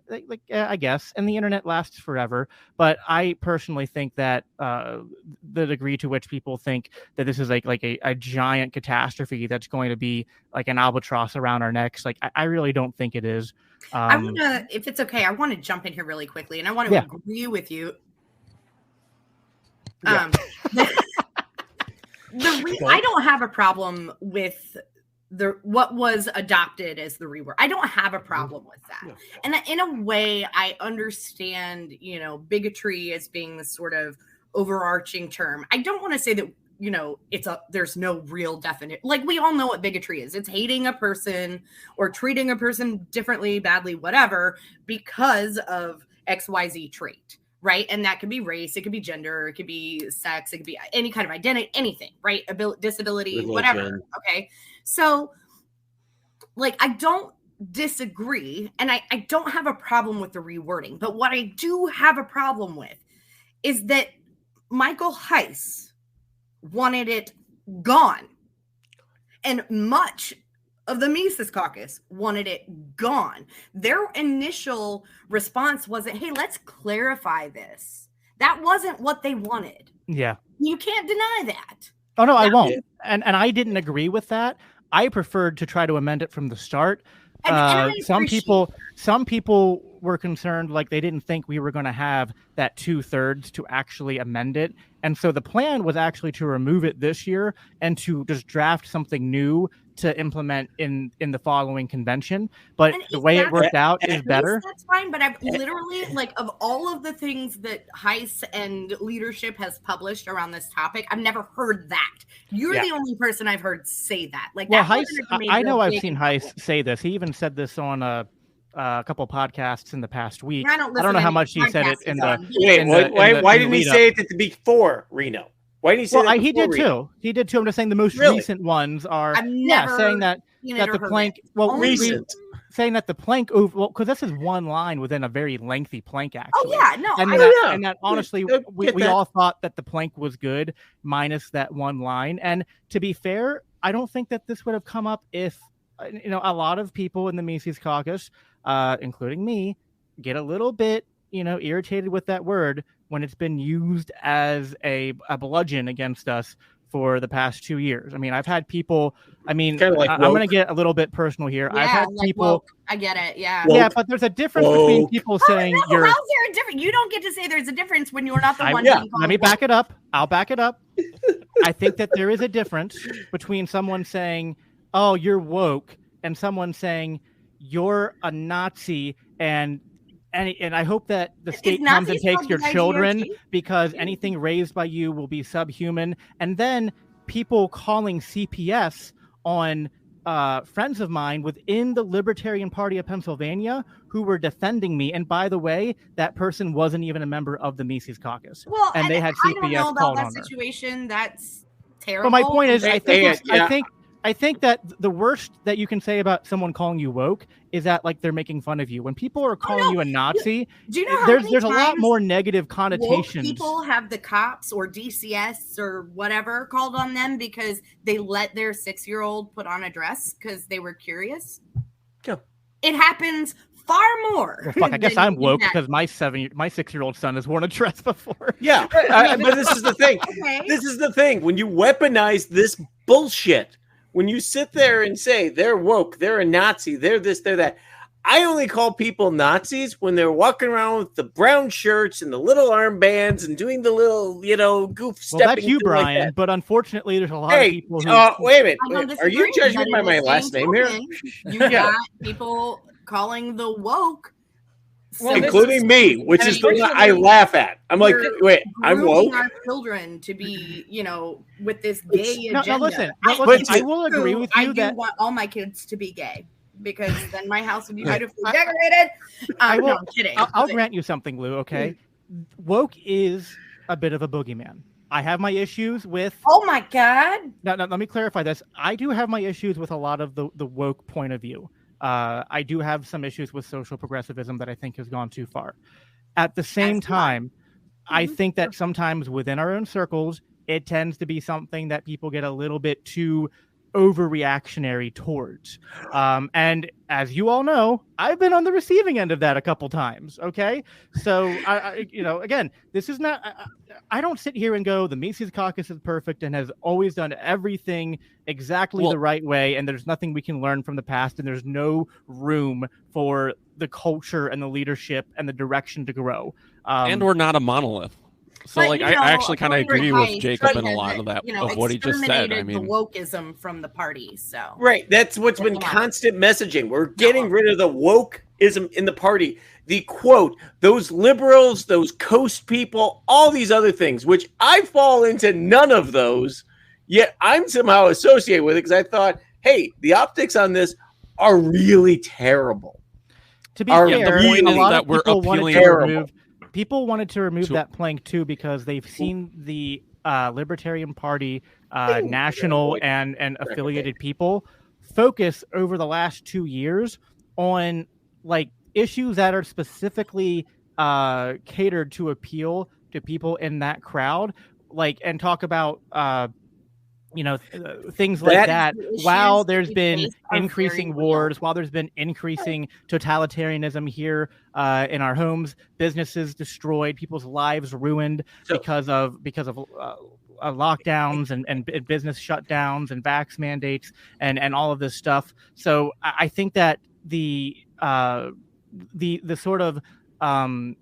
I guess, and the internet lasts forever. But I personally think that the degree to which people think that this is like a giant catastrophe that's going to be like an albatross around our necks, I really don't think it is. I want to, if it's okay, I want to jump in here really quickly, and I want to agree with you. I don't have a problem with what was adopted as the reword. I don't have a problem with that. No. And in a way, I understand, bigotry as being this sort of overarching term. I don't want to say that, there's no real definition. Like, we all know what bigotry is. It's hating a person or treating a person differently, badly, whatever, because of XYZ trait. Right. And that could be race, it could be gender, it could be sex, it could be any kind of identity, anything, right? Disability, religion, whatever. Okay. So, I don't disagree, and I don't have a problem with the rewording. But what I do have a problem with is that Michael Heiss wanted it gone. And much of the Mises Caucus wanted it gone. Their initial response wasn't, hey, let's clarify this. That wasn't what they wanted. Yeah. You can't deny that. Oh, no, I won't. And I didn't agree with that. I preferred to try to amend it from the start. Some people were concerned, they didn't think we were going to have that 2/3 to actually amend it. And so the plan was actually to remove it this year and to just draft something new to implement in the following convention. But the way it worked out is better. That's fine, but I've literally, of all of the things that Heiss and leadership has published around this topic, I've never heard that. You're the only person I've heard say that. Heiss, I know I've seen Heiss say this. He even said this on a couple podcasts in the past week. I don't know how much he said it in the. Why didn't he say it at the before, Reno? Why did he say that? He did too. He did too. I'm just saying the most recent ones are saying that the plank. Saying that the plank over, because this is one line within a very lengthy plank, actually. Oh yeah, no, and that honestly, we all thought that the plank was good, minus that one line. And to be fair, I don't think that this would have come up if a lot of people in the Mises Caucus, including me, get a little bit irritated with that word when it's been used as a bludgeon against us for the past 2 years. I mean, I've had people. I mean, I'm going to get a little bit personal here. Yeah, I've had people. Woke. I get it. Yeah. Yeah, but there's a difference between people saying you're. How's there a difference? You don't get to say there's a difference when you're not the one. Let me back it up. I'll back it up. I think that there is a difference between someone saying, "Oh, you're woke," and someone saying, "You're a Nazi," and I hope that the state comes and takes your children because anything raised by you will be subhuman. And then people calling CPS on friends of mine within the Libertarian Party of Pennsylvania who were defending me. And by the way, that person wasn't even a member of the Mises Caucus. Well, and they had CPS I don't know about called that on situation. Her. That's terrible. But my point is, I think that the worst that you can say about someone calling you woke is that they're making fun of you. When people are calling you a Nazi, do you know there's a lot more negative connotations. People have the cops or DCS or whatever called on them because they let their 6-year-old put on a dress because they were curious. Yeah. It happens far more. Well, fuck, I guess I'm woke because my 6-year-old son has worn a dress before. Yeah, but this is the thing. Okay. This is the thing. When you weaponize this bullshit, when you sit there and say they're woke, they're a Nazi, they're this, they're that, I only call people Nazis when they're walking around with the brown shirts and the little armbands and doing the little, goof stepping. Well, that's you, Brian. Like but unfortunately, there's a lot of people who. Wait a minute. I don't Are you disagree, judging but me by in my the last same name here? token, You got people calling the woke. Well, including me, which is the one I laugh at. I'm like, wait, I'm woke. Our children to be, with this gay agenda. No, listen. I will agree with you that I do want all my kids to be gay because then my house would be beautifully decorated. No, I'm kidding. I'll grant you something, Lou. Okay, woke is a bit of a boogeyman. I have my issues with. Oh my God! Now, let me clarify this. I do have my issues with a lot of the woke point of view. I do have some issues with social progressivism that I think has gone too far. At the same time, I think that sometimes within our own circles, it tends to be something that people get a little bit too overreactionary towards. And as you all know, I've been on the receiving end of that a couple times. Okay. So again, this is not, I don't sit here and go, the Mises Caucus is perfect and has always done everything exactly the right way. And there's nothing we can learn from the past. And there's no room for the culture and the leadership and the direction to grow. And we're not a monolith. So, I actually kind of agree with Jacob in a lot of that, of what he just said. I mean, the wokeism from the party. So, right. That's what's been constant messaging. We're getting rid of the wokeism in the party. The quote, those liberals, those coast people, all these other things, which I fall into none of those, yet I'm somehow associated with it because I thought, hey, the optics on this are really terrible. To be fair, the point is that we're appealing. People wanted to remove that plank too because they've seen the Libertarian Party, national and affiliated people focus over the last 2 years on issues that are specifically catered to appeal to people in that crowd, and talk about things like that. While there's been increasing wars, while there's been increasing totalitarianism here in our homes, businesses destroyed, people's lives ruined because of lockdowns and business shutdowns and vax mandates and all of this stuff. So I think that the sort of none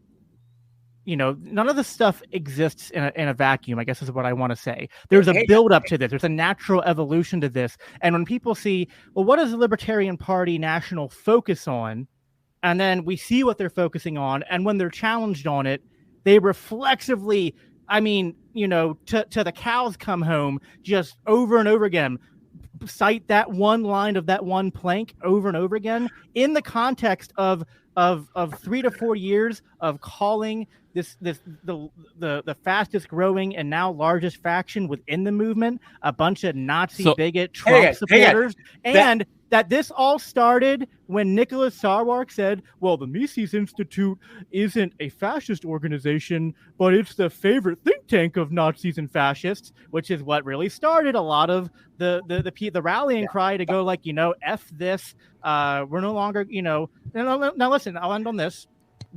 of the stuff exists in a vacuum, I guess is what I want to say. There's a build up to this. There's a natural evolution to this. And when people see, well, what does the Libertarian Party National focus on? And then we see what they're focusing on. And when they're challenged on it, they reflexively, to the cows come home, just over and over again, cite that one line of that one plank over and over again in the context of 3 to 4 years of calling the fastest growing and now largest faction within the movement a bunch of Nazi bigot Trump supporters, and that this all started when Nicholas Sarwark said, well, the Mises Institute isn't a fascist organization, but it's the favorite think tank of Nazis and fascists, which is what really started a lot of the rallying cry to go F this. We're no longer, now listen, I'll end on this.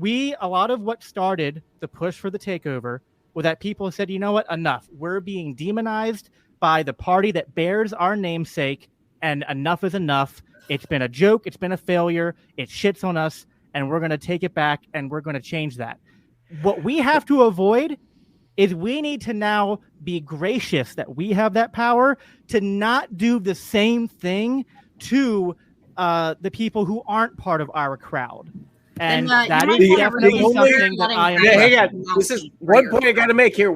A lot of what started the push for the takeover was that people said, you know what, enough. We're being demonized by the party that bears our namesake, and enough is enough. It's been a joke. It's been a failure. It shits on us, and we're going to take it back, and we're going to change that. What we have to avoid is we need to now be gracious that we have that power to not do the same thing to the people who aren't part of our crowd. And that is definitely something that I am. Hang on. This is one point I got to make here.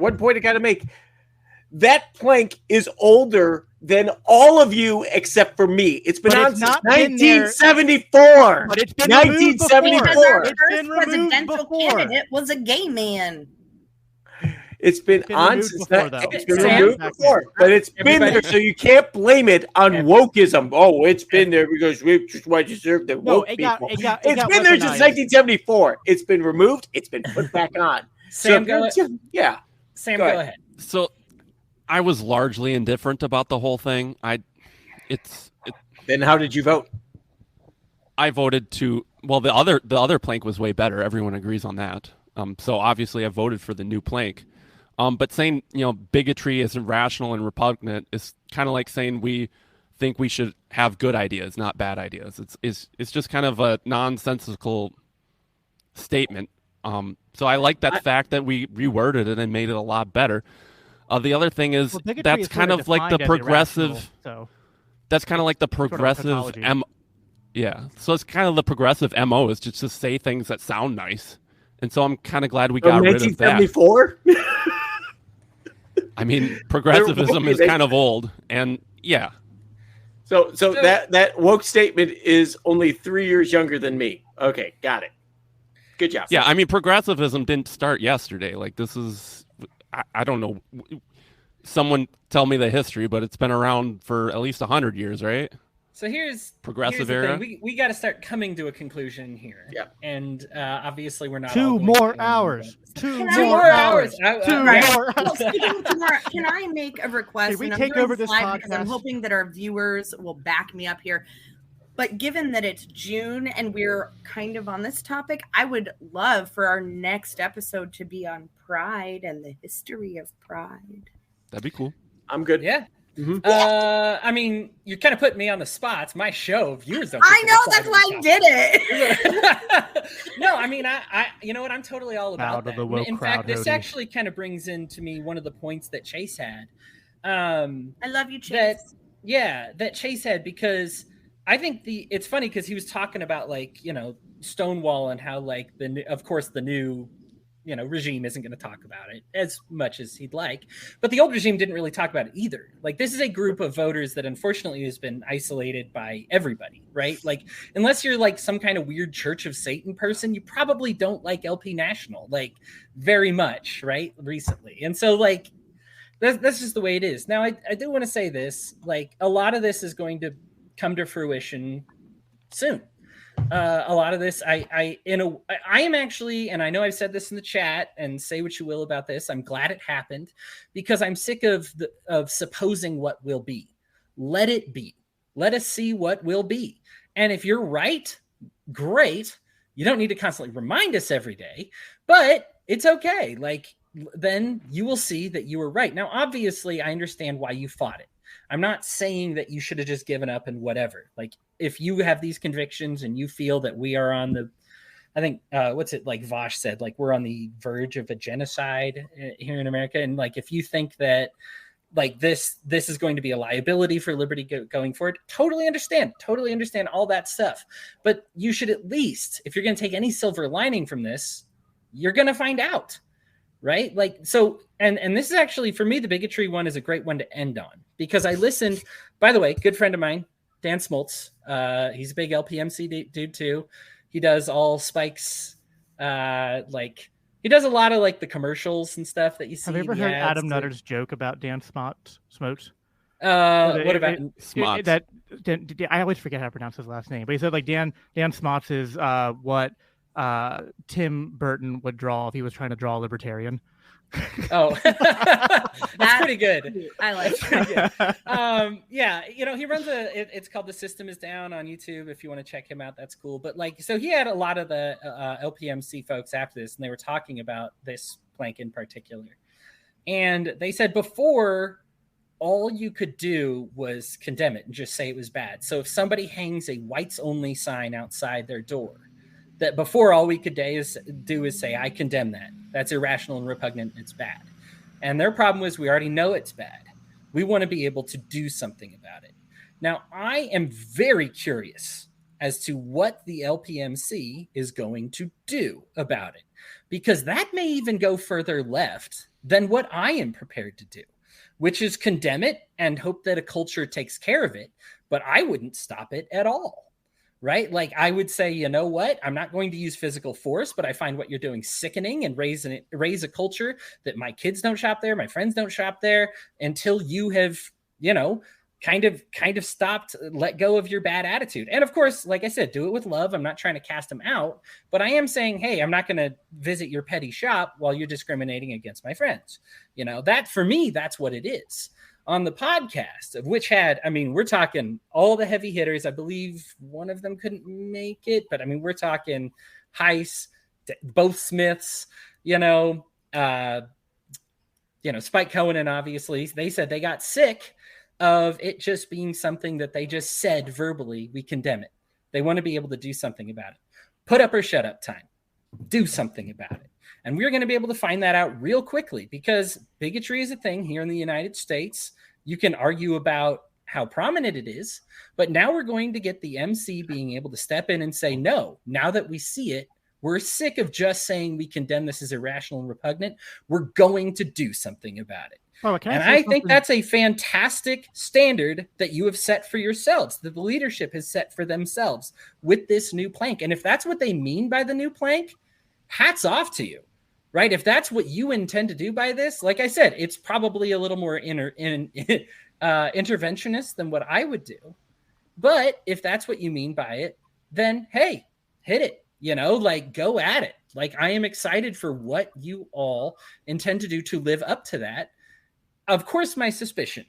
That plank is older than all of you except for me. It's been on since 1974. But it's been 1974. It's been presidential candidate was a gay man. It's been on since it's been removed before, but it's been there, so you can't blame it on wokeism. Oh, it's been there because we just want to serve the woke people. It's been there since 1974. It's been removed. It's been put back on. Sam, go ahead. So I was largely indifferent about the whole thing. Then how did you vote? I voted the other plank was way better. Everyone agrees on that. So obviously I voted for the new plank. But saying, bigotry is irrational and repugnant is kind of like saying we think we should have good ideas, not bad ideas. It's just kind of a nonsensical statement. So I like that fact that we reworded it and made it a lot better. The other thing is that's kind of like the progressive. That's kind of like the progressive Yeah, so it's kind of the progressive MO is just to say things that sound nice, and so I'm kind of glad we got rid of that. 1974. I mean, progressivism is kind of old, and yeah. So that woke statement is only 3 years younger than me. Okay, got it. Good job. Yeah, I mean, progressivism didn't start yesterday. Like, this is, I don't know. Someone tell me the history, but it's been around for at least 100 years, right? So here's progressive era. Thing. We got to start coming to a conclusion here. Yeah. And obviously we're not. 2 more hours. 2 more hours. 2 more hours. Can I make a request? Can we take over this podcast? I'm hoping that our viewers will back me up here. But given that it's June and we're kind of on this topic, I would love for our next episode to be on Pride and the history of Pride. That'd be cool. I'm good. Yeah. Mm-hmm. I mean, you're kind of putting me on the spot. It's my show. Viewers don't. I know, that's why I did it. No, I mean, I you know what? I'm totally all about that. In fact, this actually kind of brings into me one of the points that Chase had. I love you, Chase. That Chase had, because I think it's funny because he was talking about, like, you know, Stonewall and how, like, of course the new, you know, regime isn't going to talk about it as much as he'd like, but the old regime didn't really talk about it either. Like, this is a group of voters that unfortunately has been isolated by everybody, right? Like, unless you're like some kind of weird Church of Satan person, you probably don't like LP National, like, very much, right? Recently. And so, like, that's just the way it is. Now, I do want to say this, like, a lot of this is going to come to fruition soon. A lot of this, I am actually, and I know I've said this in the chat, and say what you will about this, I'm glad it happened, because I'm sick of supposing what will be. Let it be. Let us see what will be. And if you're right, great. You don't need to constantly remind us every day, but it's okay. Like, then you will see that you were right. Now, obviously, I understand why you fought it. I'm not saying that you should have just given up and whatever. Like, if you have these convictions and you feel that we are on the, I think, what's it, like Vosh said, like, we're on the verge of a genocide here in America. And, like, if you think that, like, this is going to be a liability for liberty going forward, totally understand all that stuff. But you should at least, if you're going to take any silver lining from this, you're going to find out. Right? Like, so, and this is actually, for me, the bigotry one is a great one to end on, because I listened, by the way, good friend of mine, Dan Smoltz. He's a big LPMC dude too. He does all Spike's, like, he does a lot of, like, the commercials and stuff that you see. Have you ever heard Adam Nutter's joke about Dan Smoltz? What about Smoltz? I always forget how to pronounce his last name, but he said, like, Dan Smoltz is what Tim Burton would draw if he was trying to draw a libertarian. Oh, that's pretty good. I like it. Yeah, you know, he runs it's called The System Is Down on YouTube. If you want to check him out, that's cool. But, like, so he had a lot of the LPMC folks after this, and they were talking about this plank in particular. And they said before, all you could do was condemn it and just say it was bad. So if somebody hangs a whites only sign outside their door, that before, all we could do is say, I condemn that. That's irrational and repugnant. It's bad. And their problem was, we already know it's bad. We want to be able to do something about it. Now, I am very curious as to what the LPMC is going to do about it, because that may even go further left than what I am prepared to do, which is condemn it and hope that a culture takes care of it. But I wouldn't stop it at all. Right? Like, I would say, you know what? I'm not going to use physical force, but I find what you're doing sickening, and raise a culture that my kids don't shop there, my friends don't shop there, until you have, you know, kind of stopped, let go of your bad attitude. And of course, like I said, do it with love. I'm not trying to cast them out, but I am saying, hey, I'm not going to visit your petty shop while you're discriminating against my friends. You know, that, for me, that's what it is. On the podcast, of which had, I mean, we're talking all the heavy hitters. I believe one of them couldn't make it, but I mean, we're talking Heiss, both Smiths, you know, Spike Cohen, and obviously they said they got sick of it just being something that they just said verbally, we condemn it. They want to be able to do something about it. Put up or shut up time. Do something about it. And we're going to be able to find that out real quickly, because bigotry is a thing here in the United States. You can argue about how prominent it is, but now we're going to get the MC being able to step in and say, no, now that we see it, we're sick of just saying we condemn this as irrational and repugnant. We're going to do something about it. And I think that's a fantastic standard that you have set for yourselves, that the leadership has set for themselves with this new plank. And if that's what they mean by the new plank, hats off to you, right? If that's what you intend to do by this, like I said, it's probably a little more interventionist than what I would do. But if that's what you mean by it, then hey, hit it, like go at it. Like I am excited for what you all intend to do to live up to that. Of course, my suspicion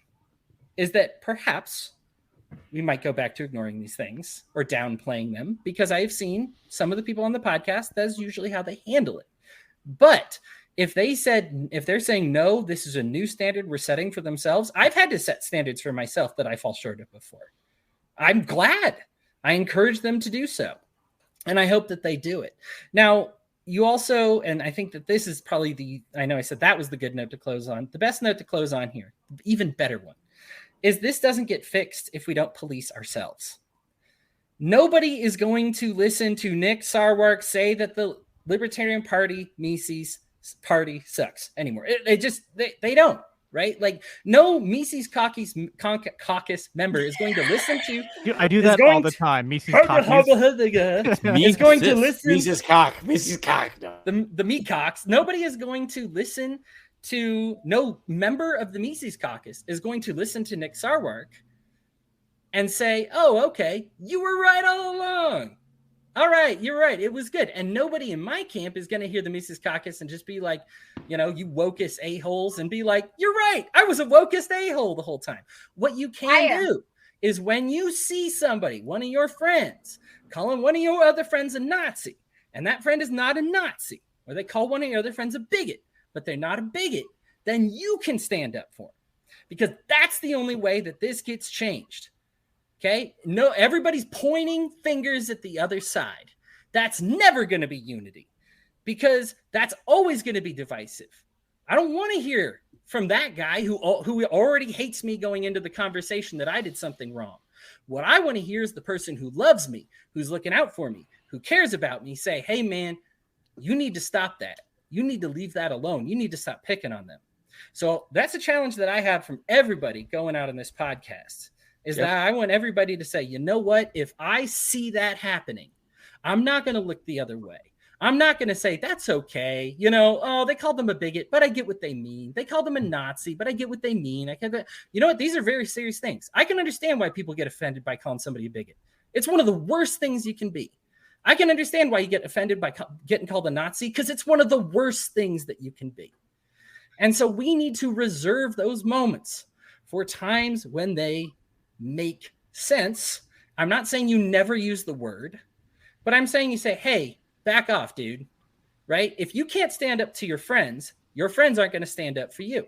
is that perhaps we might go back to ignoring these things or downplaying them, because I've seen some of the people on the podcast, that's usually how they handle it. But if they're saying, no, this is a new standard we're setting for themselves, I've had to set standards for myself that I fall short of before. I'm glad. I encourage them to do so. And I hope that they do it. Now, you also, and I think that this is probably I know I said that was the good note to close on. The best note to close on here, even better one, is this doesn't get fixed if we don't police ourselves. Nobody is going to listen to Nick Sarwark say that the Libertarian Party, Mises party sucks anymore. They don't, right? Like no Mises caucus member is going to listen to. I do that all the time. Mises caucus. Is going to listen. Mises cock. No. The meat cocks. Nobody is going to listen to. No member of the Mises caucus is going to listen to Nick Sarwark and say, "Oh, okay, you were right all along. All right, you're right. It was good." And nobody in my camp is going to hear the Mises caucus and just be like, you wokest a-holes, and be like, you're right. I was a wokest a-hole the whole time. What you can do is when you see somebody, one of your friends, calling one of your other friends a Nazi, and that friend is not a Nazi, or they call one of your other friends a bigot, but they're not a bigot, then you can stand up for them, because that's the only way that this gets changed. Okay, no, everybody's pointing fingers at the other side. That's never going to be unity, because that's always going to be divisive. I don't want to hear from that guy who already hates me going into the conversation that I did something wrong. What I want to hear is the person who loves me, who's looking out for me, who cares about me, say, hey, man, you need to stop that. You need to leave that alone. You need to stop picking on them. So that's a challenge that I have from everybody going out on this podcast. Is that I want everybody to say, you know what? If I see that happening, I'm not going to look the other way. I'm not going to say, that's okay. They called them a bigot, but I get what they mean. They called them a Nazi, but I get what they mean. You know what? These are very serious things. I can understand why people get offended by calling somebody a bigot. It's one of the worst things you can be. I can understand why you get offended by getting called a Nazi, because it's one of the worst things that you can be. And so we need to reserve those moments for times when they make sense. I'm not saying you never use the word, but I'm saying you say, hey, back off, dude, right? If you can't stand up to your friends aren't going to stand up for you,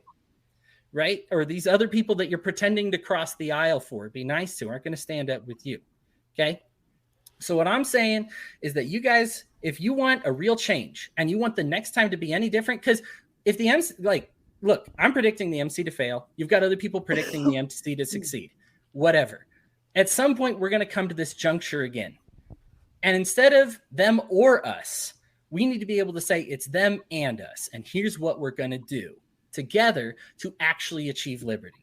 right? Or these other people that you're pretending to cross the aisle for, be nice to, aren't going to stand up with you, okay? So what I'm saying is that you guys, if you want a real change and you want the next time to be any different, because if the MC, look, I'm predicting the MC to fail. You've got other people predicting the MC to succeed. Whatever. At some point, we're going to come to this juncture again. And instead of them or us, we need to be able to say it's them and us. And here's what we're going to do together to actually achieve liberty.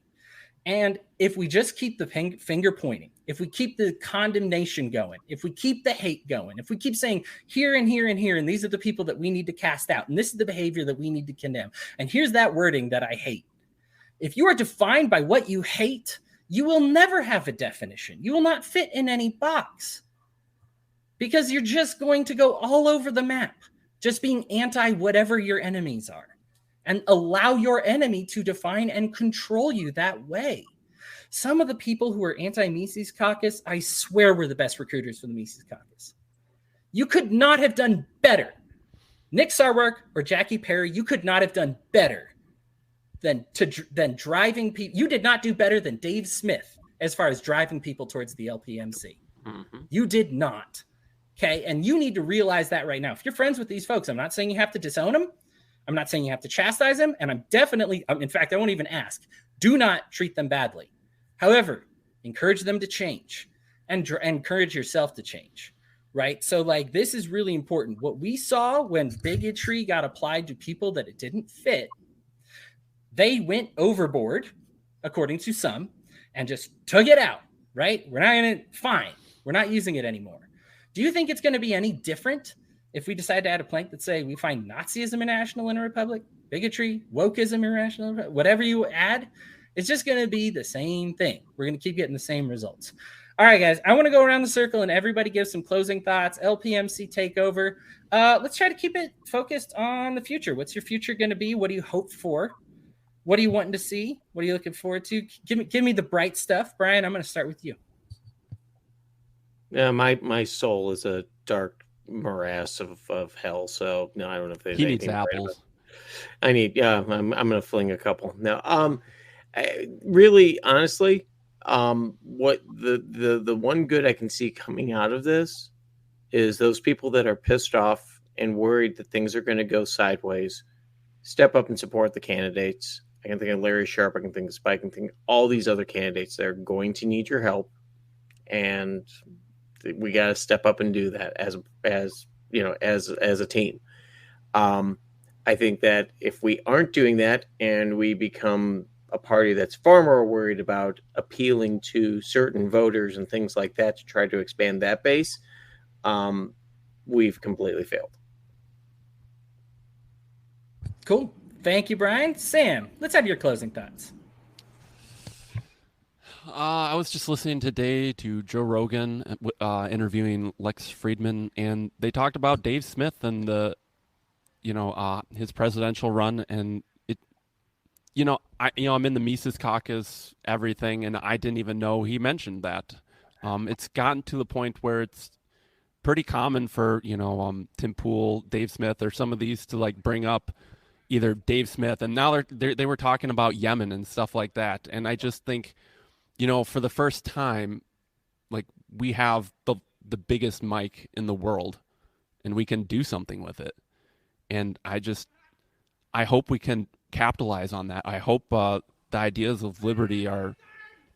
And if we just keep the finger pointing, if we keep the condemnation going, if we keep the hate going, if we keep saying here and here and here, and these are the people that we need to cast out, and this is the behavior that we need to condemn, and here's that wording that I hate. If you are defined by what you hate, you will never have a definition. You will not fit in any box, because you're just going to go all over the map, just being anti whatever your enemies are, and allow your enemy to define and control you that way. Some of the people who are anti-Mises caucus, I swear, were the best recruiters for the Mises caucus. You could not have done better. Nick Sarwark or Jackie Perry, you could not have done better than driving people. You did not do better than Dave Smith as far as driving people towards the LPMC. Mm-hmm. You did not. Okay. And you need to realize that right now. If you're friends with these folks, I'm not saying you have to disown them. I'm not saying you have to chastise them. And I'm definitely, in fact, I won't even ask. Do not treat them badly. However, encourage them to change and encourage yourself to change. Right. So like, this is really important. What we saw when bigotry got applied to people that it didn't fit, they went overboard, according to some, and just took it out. Right. We're not going to, fine. We're not using it anymore. Do you think it's going to be any different if we decide to add a plank that say we find Nazism irrational in a republic, bigotry, wokeism irrational, whatever you add, it's just going to be the same thing. We're going to keep getting the same results. All right, guys, I want to go around the circle and everybody give some closing thoughts. LPMC Takeover. Let's try to keep it focused on the future. What's your future going to be? What do you hope for? What are you wanting to see? What are you looking forward to? Give me the bright stuff. Brian, I'm going to start with you. Yeah, my soul is a dark morass of hell. So no, I don't know if there's he needs anything apples. I need. Yeah, I'm gonna fling a couple now. Really, honestly, what the one good I can see coming out of this is those people that are pissed off and worried that things are going to go sideways step up and support the candidates. I can think of Larry Sharp. I can think of Spike. I can think of all these other candidates that are going to need your help, and we got to step up and do that as a team. I think that if we aren't doing that and we become a party that's far more worried about appealing to certain voters and things like that to try to expand that base, we've completely failed. Cool. Thank you, Brian. Sam, let's have your closing thoughts. I was just listening today to Joe Rogan interviewing Lex Friedman, and they talked about Dave Smith and his presidential run, and I'm in the Mises Caucus, everything, and I didn't even know he mentioned that. It's gotten to the point where it's pretty common for Tim Pool, Dave Smith, or some of these to like bring up either Dave Smith, and now they were talking about Yemen and stuff like that, and I just think, for the first time, like we have the biggest mic in the world, and we can do something with it, and I hope we can capitalize on that. I hope the ideas of liberty are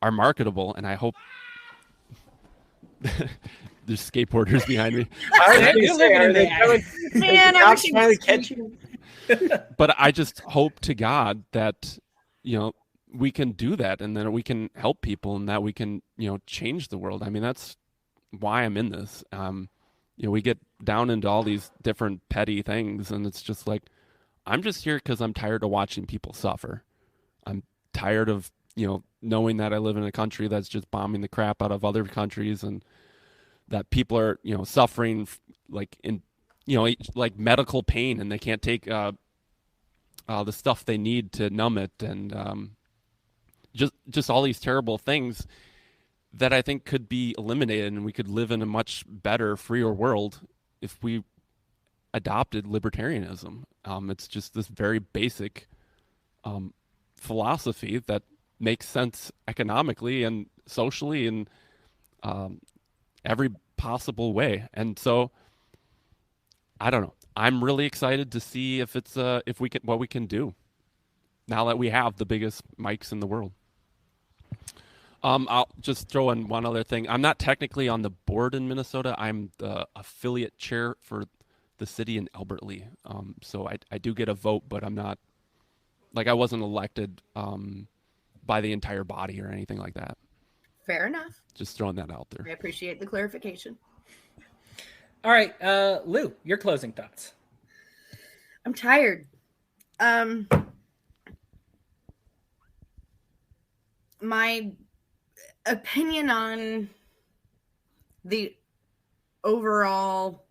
marketable, and I hope there's skateboarders behind me. Man, I wish finally catch you. But I just hope to God that we can do that, and then we can help people, and that we can change the world. I mean, that's why I'm in this. We get down into all these different petty things, and it's just like, I'm just here because I'm tired of watching people suffer. I'm tired of knowing that I live in a country that's just bombing the crap out of other countries, and that people are suffering like in like medical pain, and they can't take the stuff they need to numb it, and just all these terrible things that I think could be eliminated, and we could live in a much better, freer world if we adopted libertarianism. It's just this very basic philosophy that makes sense economically and socially in every possible way. And so, I don't know. I'm really excited to see if it's what we can do now that we have the biggest mics in the world. I'll just throw in one other thing. I'm not technically on the board in Minnesota. I'm the affiliate chair for the city in Albert Lee. So I do get a vote, but I'm not, like, I wasn't elected by the entire body or anything like that. Fair enough. Just throwing that out there. I appreciate the clarification. All right, Lou, your closing thoughts. I'm tired. My opinion on the overall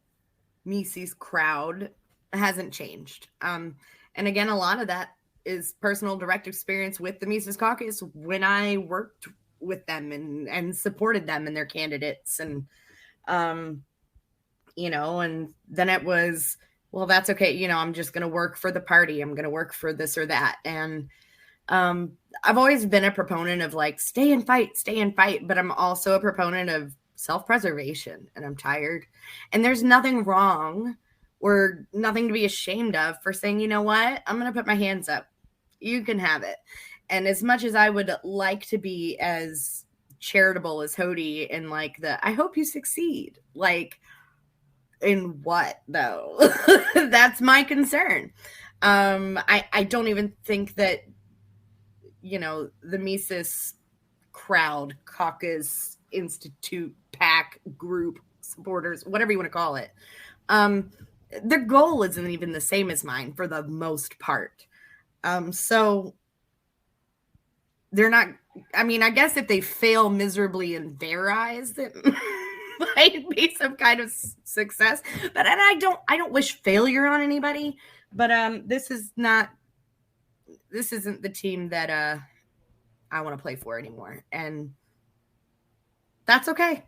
Mises crowd hasn't changed. And again, a lot of that is personal direct experience with the Mises Caucus when I worked with them and supported them and their candidates. And, and then it was, well, that's okay. I'm just going to work for the party. I'm going to work for this or that. And I've always been a proponent of like stay and fight, but I'm also a proponent of self-preservation, and I'm tired. And there's nothing wrong or nothing to be ashamed of for saying, you know what, I'm going to put my hands up. You can have it. And as much as I would like to be as charitable as Hody and like I hope you succeed. Like, in what though? That's my concern. I don't even think that, you know, the Mises crowd, caucus, institute, PAC, group, supporters, whatever you want to call it, their goal isn't even the same as mine for the most part. So they're not, I mean, I guess if they fail miserably in their eyes, it might be some kind of success. But I don't wish failure on anybody. But this isn't the team that I want to play for anymore, and that's okay.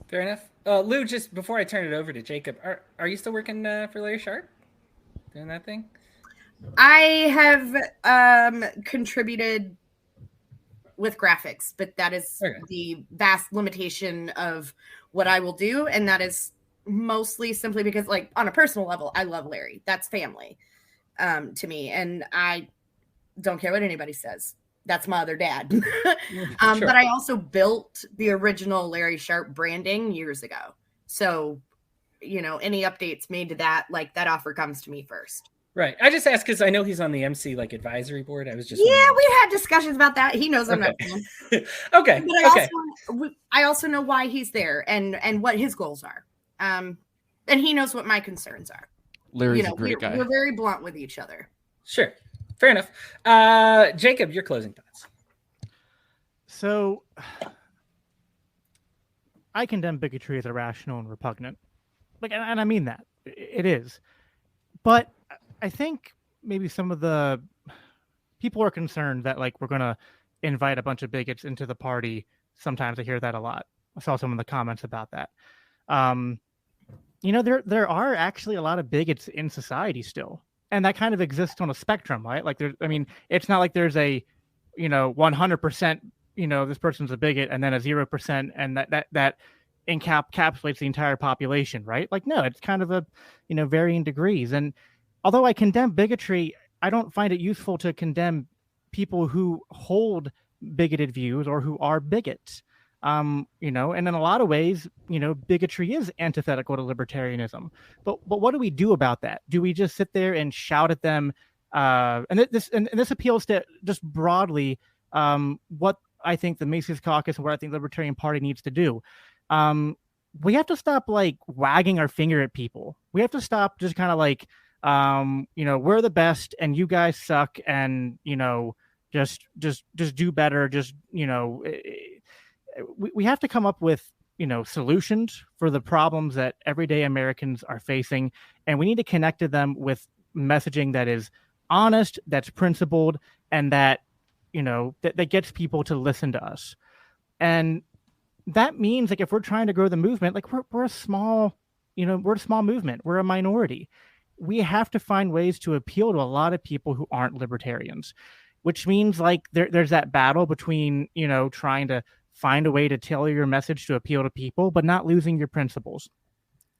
Fair enough. Lou, just before I turn it over to Jacob, are you still working for Larry Sharp, doing that thing? I have contributed with graphics, but that is the vast limitation of what I will do, and that is mostly simply because, like, on a personal level, I love Larry. That's family to me, and I don't care what anybody says. That's my other dad. Sure. But I also built the original Larry Sharp branding years ago. So, you know, any updates made to that, like, that offer comes to me first. Right. I just asked because I know he's on the MC like advisory board. I was just we've had discussions about that. He knows I'm not. Okay. But I also know why he's there and what his goals are. And he knows what my concerns are. Larry's a great guy. We're very blunt with each other. Sure. Fair enough. Jacob, your closing thoughts. So I condemn bigotry as irrational and repugnant. Like, and I mean that. It is. But I think maybe some of the people are concerned that, like, we're going to invite a bunch of bigots into the party. Sometimes I hear that a lot. I saw some of the comments about that. You know, there are actually a lot of bigots in society still. And that kind of exists on a spectrum, right? Like, it's not like there's a, 100%, this person's a bigot and then a 0% and that encapsulates the entire population, right? Like, no, it's kind of a, varying degrees. And although I condemn bigotry, I don't find it useful to condemn people who hold bigoted views or who are bigots. And in a lot of ways, bigotry is antithetical to libertarianism. But what do we do about that? Do we just sit there and shout at them? And this appeals to just broadly what I think the Mises Caucus and what I think the Libertarian Party needs to do. We have to stop, like, wagging our finger at people. We have to stop just kind of like, we're the best and you guys suck, and just do better. We have to come up with, solutions for the problems that everyday Americans are facing. And we need to connect to them with messaging that is honest, that's principled, and that, that gets people to listen to us. And that means, like, if we're trying to grow the movement, like, we're a small, we're a small movement. We're a minority. We have to find ways to appeal to a lot of people who aren't libertarians, which means, like, there's that battle between, trying to find a way to tailor your message to appeal to people, but not losing your principles.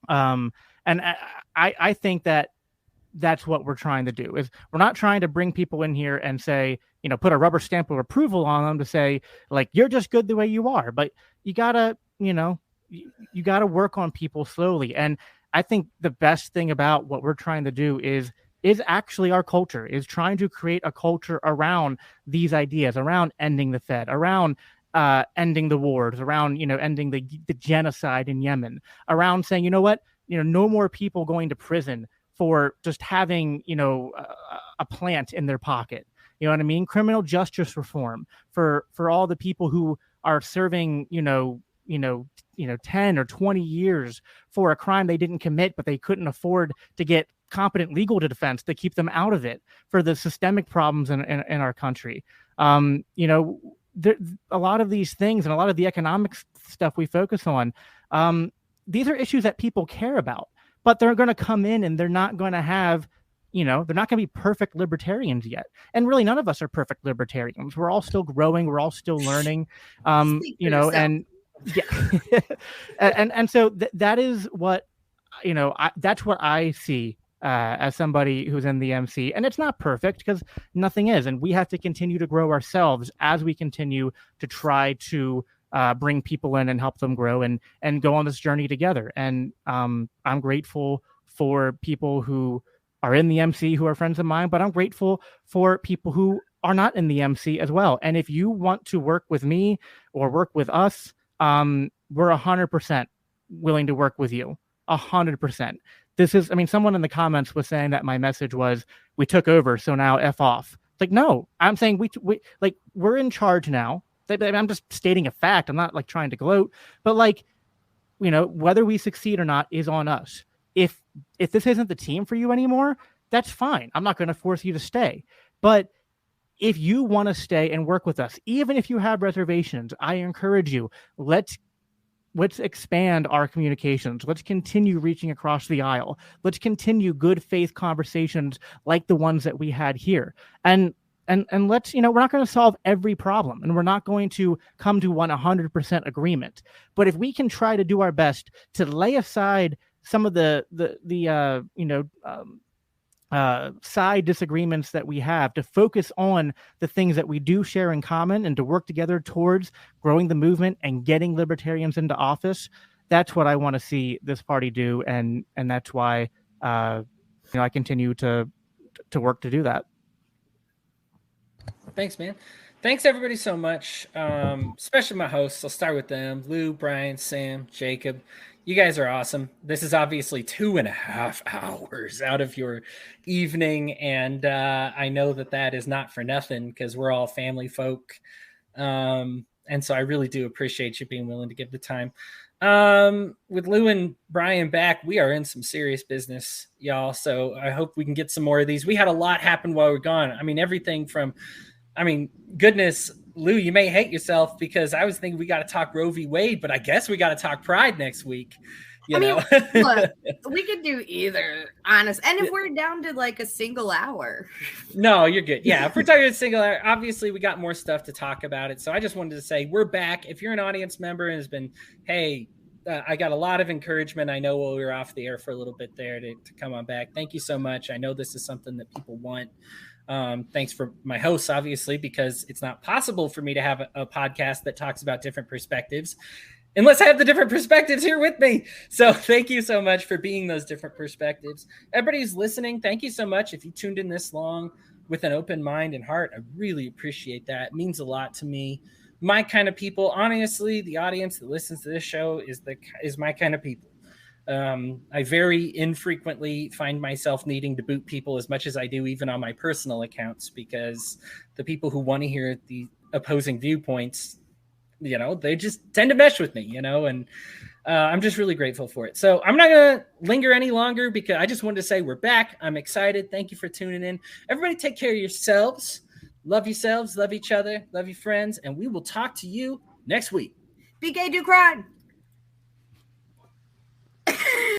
And I think that that's what we're trying to do. Is we're not trying to bring people in here and say, put a rubber stamp of approval on them to say, like, you're just good the way you are. But you gotta, you gotta work on people slowly. And I think the best thing about what we're trying to do is actually our culture, is trying to create a culture around these ideas, around ending the Fed, around ending the wars, around, ending the genocide in Yemen, around saying, no more people going to prison for just having, a plant in their pocket. You know what I mean? Criminal justice reform for all the people who are serving, 10 or 20 years for a crime they didn't commit, but they couldn't afford to get competent legal defense to keep them out of it, for the systemic problems in our country. A lot of these things and a lot of the economic stuff we focus on, these are issues that people care about, but they're going to come in and they're not going to have, they're not going to be perfect libertarians yet. And really, none of us are perfect libertarians. We're all still growing. We're all still learning, and yeah. and so that is what, that's what I see as somebody who's in the MC. And it's not perfect because nothing is. And we have to continue to grow ourselves as we continue to try to bring people in and help them grow and go on this journey together. And I'm grateful for people who are in the MC who are friends of mine, but I'm grateful for people who are not in the MC as well. And if you want to work with me or work with us, we're 100% willing to work with you. 100%. This is, someone in the comments was saying that my message was, we took over, so now F off. It's like, no, I'm saying we're in charge now. I'm just stating a fact. I'm not trying to gloat, but whether we succeed or not is on us. If this isn't the team for you anymore, that's fine. I'm not going to force you to stay. But if you want to stay and work with us, even if you have reservations, I encourage you, let's expand our communications. Let's continue reaching across the aisle. Let's continue good faith conversations like the ones that we had here. And let's, we're not going to solve every problem, and we're not going to come to 100% agreement. But if we can try to do our best to lay aside some of the side disagreements that we have, to focus on the things that we do share in common and to work together towards growing the movement and getting libertarians into office, that's what I want to see this party do. And that's why, I continue to work to do that. Thanks, man. Thanks, everybody, so much, especially my hosts. I'll start with them. Lou, Brian, Sam, Jacob. You guys are awesome. This is obviously 2.5 hours out of your evening, and I know that is not for nothing because we're all family folk. And so I really do appreciate you being willing to give the time. With Lou and Brian back, we are in some serious business, y'all. So I hope we can get some more of these. We had a lot happen while we're gone. Everything from, goodness, Lou, you may hate yourself because I was thinking we got to talk Roe v. Wade, but I guess we got to talk Pride next week. Look, we could do either, honest. And if we're down to a single hour. No, you're good. Yeah, if we're talking a single hour, obviously we got more stuff to talk about it. So I just wanted to say we're back. If you're an audience member and has been, hey, I got a lot of encouragement. I know we were off the air for a little bit there to come on back. Thank you so much. I know this is something that people want. Thanks for my hosts, obviously, because it's not possible for me to have a podcast that talks about different perspectives unless I have the different perspectives here with me. So thank you so much for being those different perspectives. Everybody who's listening, thank you so much. If you tuned in this long with an open mind and heart, I really appreciate that. It means a lot to me. My kind of people, honestly, the audience that listens to this show is my kind of people. I very infrequently find myself needing to boot people as much as I do, even on my personal accounts, because the people who want to hear the opposing viewpoints, they just tend to mesh with me, and I'm just really grateful for it. So I'm not going to linger any longer because I just wanted to say we're back. I'm excited. Thank you for tuning in. Everybody take care of yourselves. Love yourselves. Love each other. Love your friends. And we will talk to you next week. Be gay, do crime.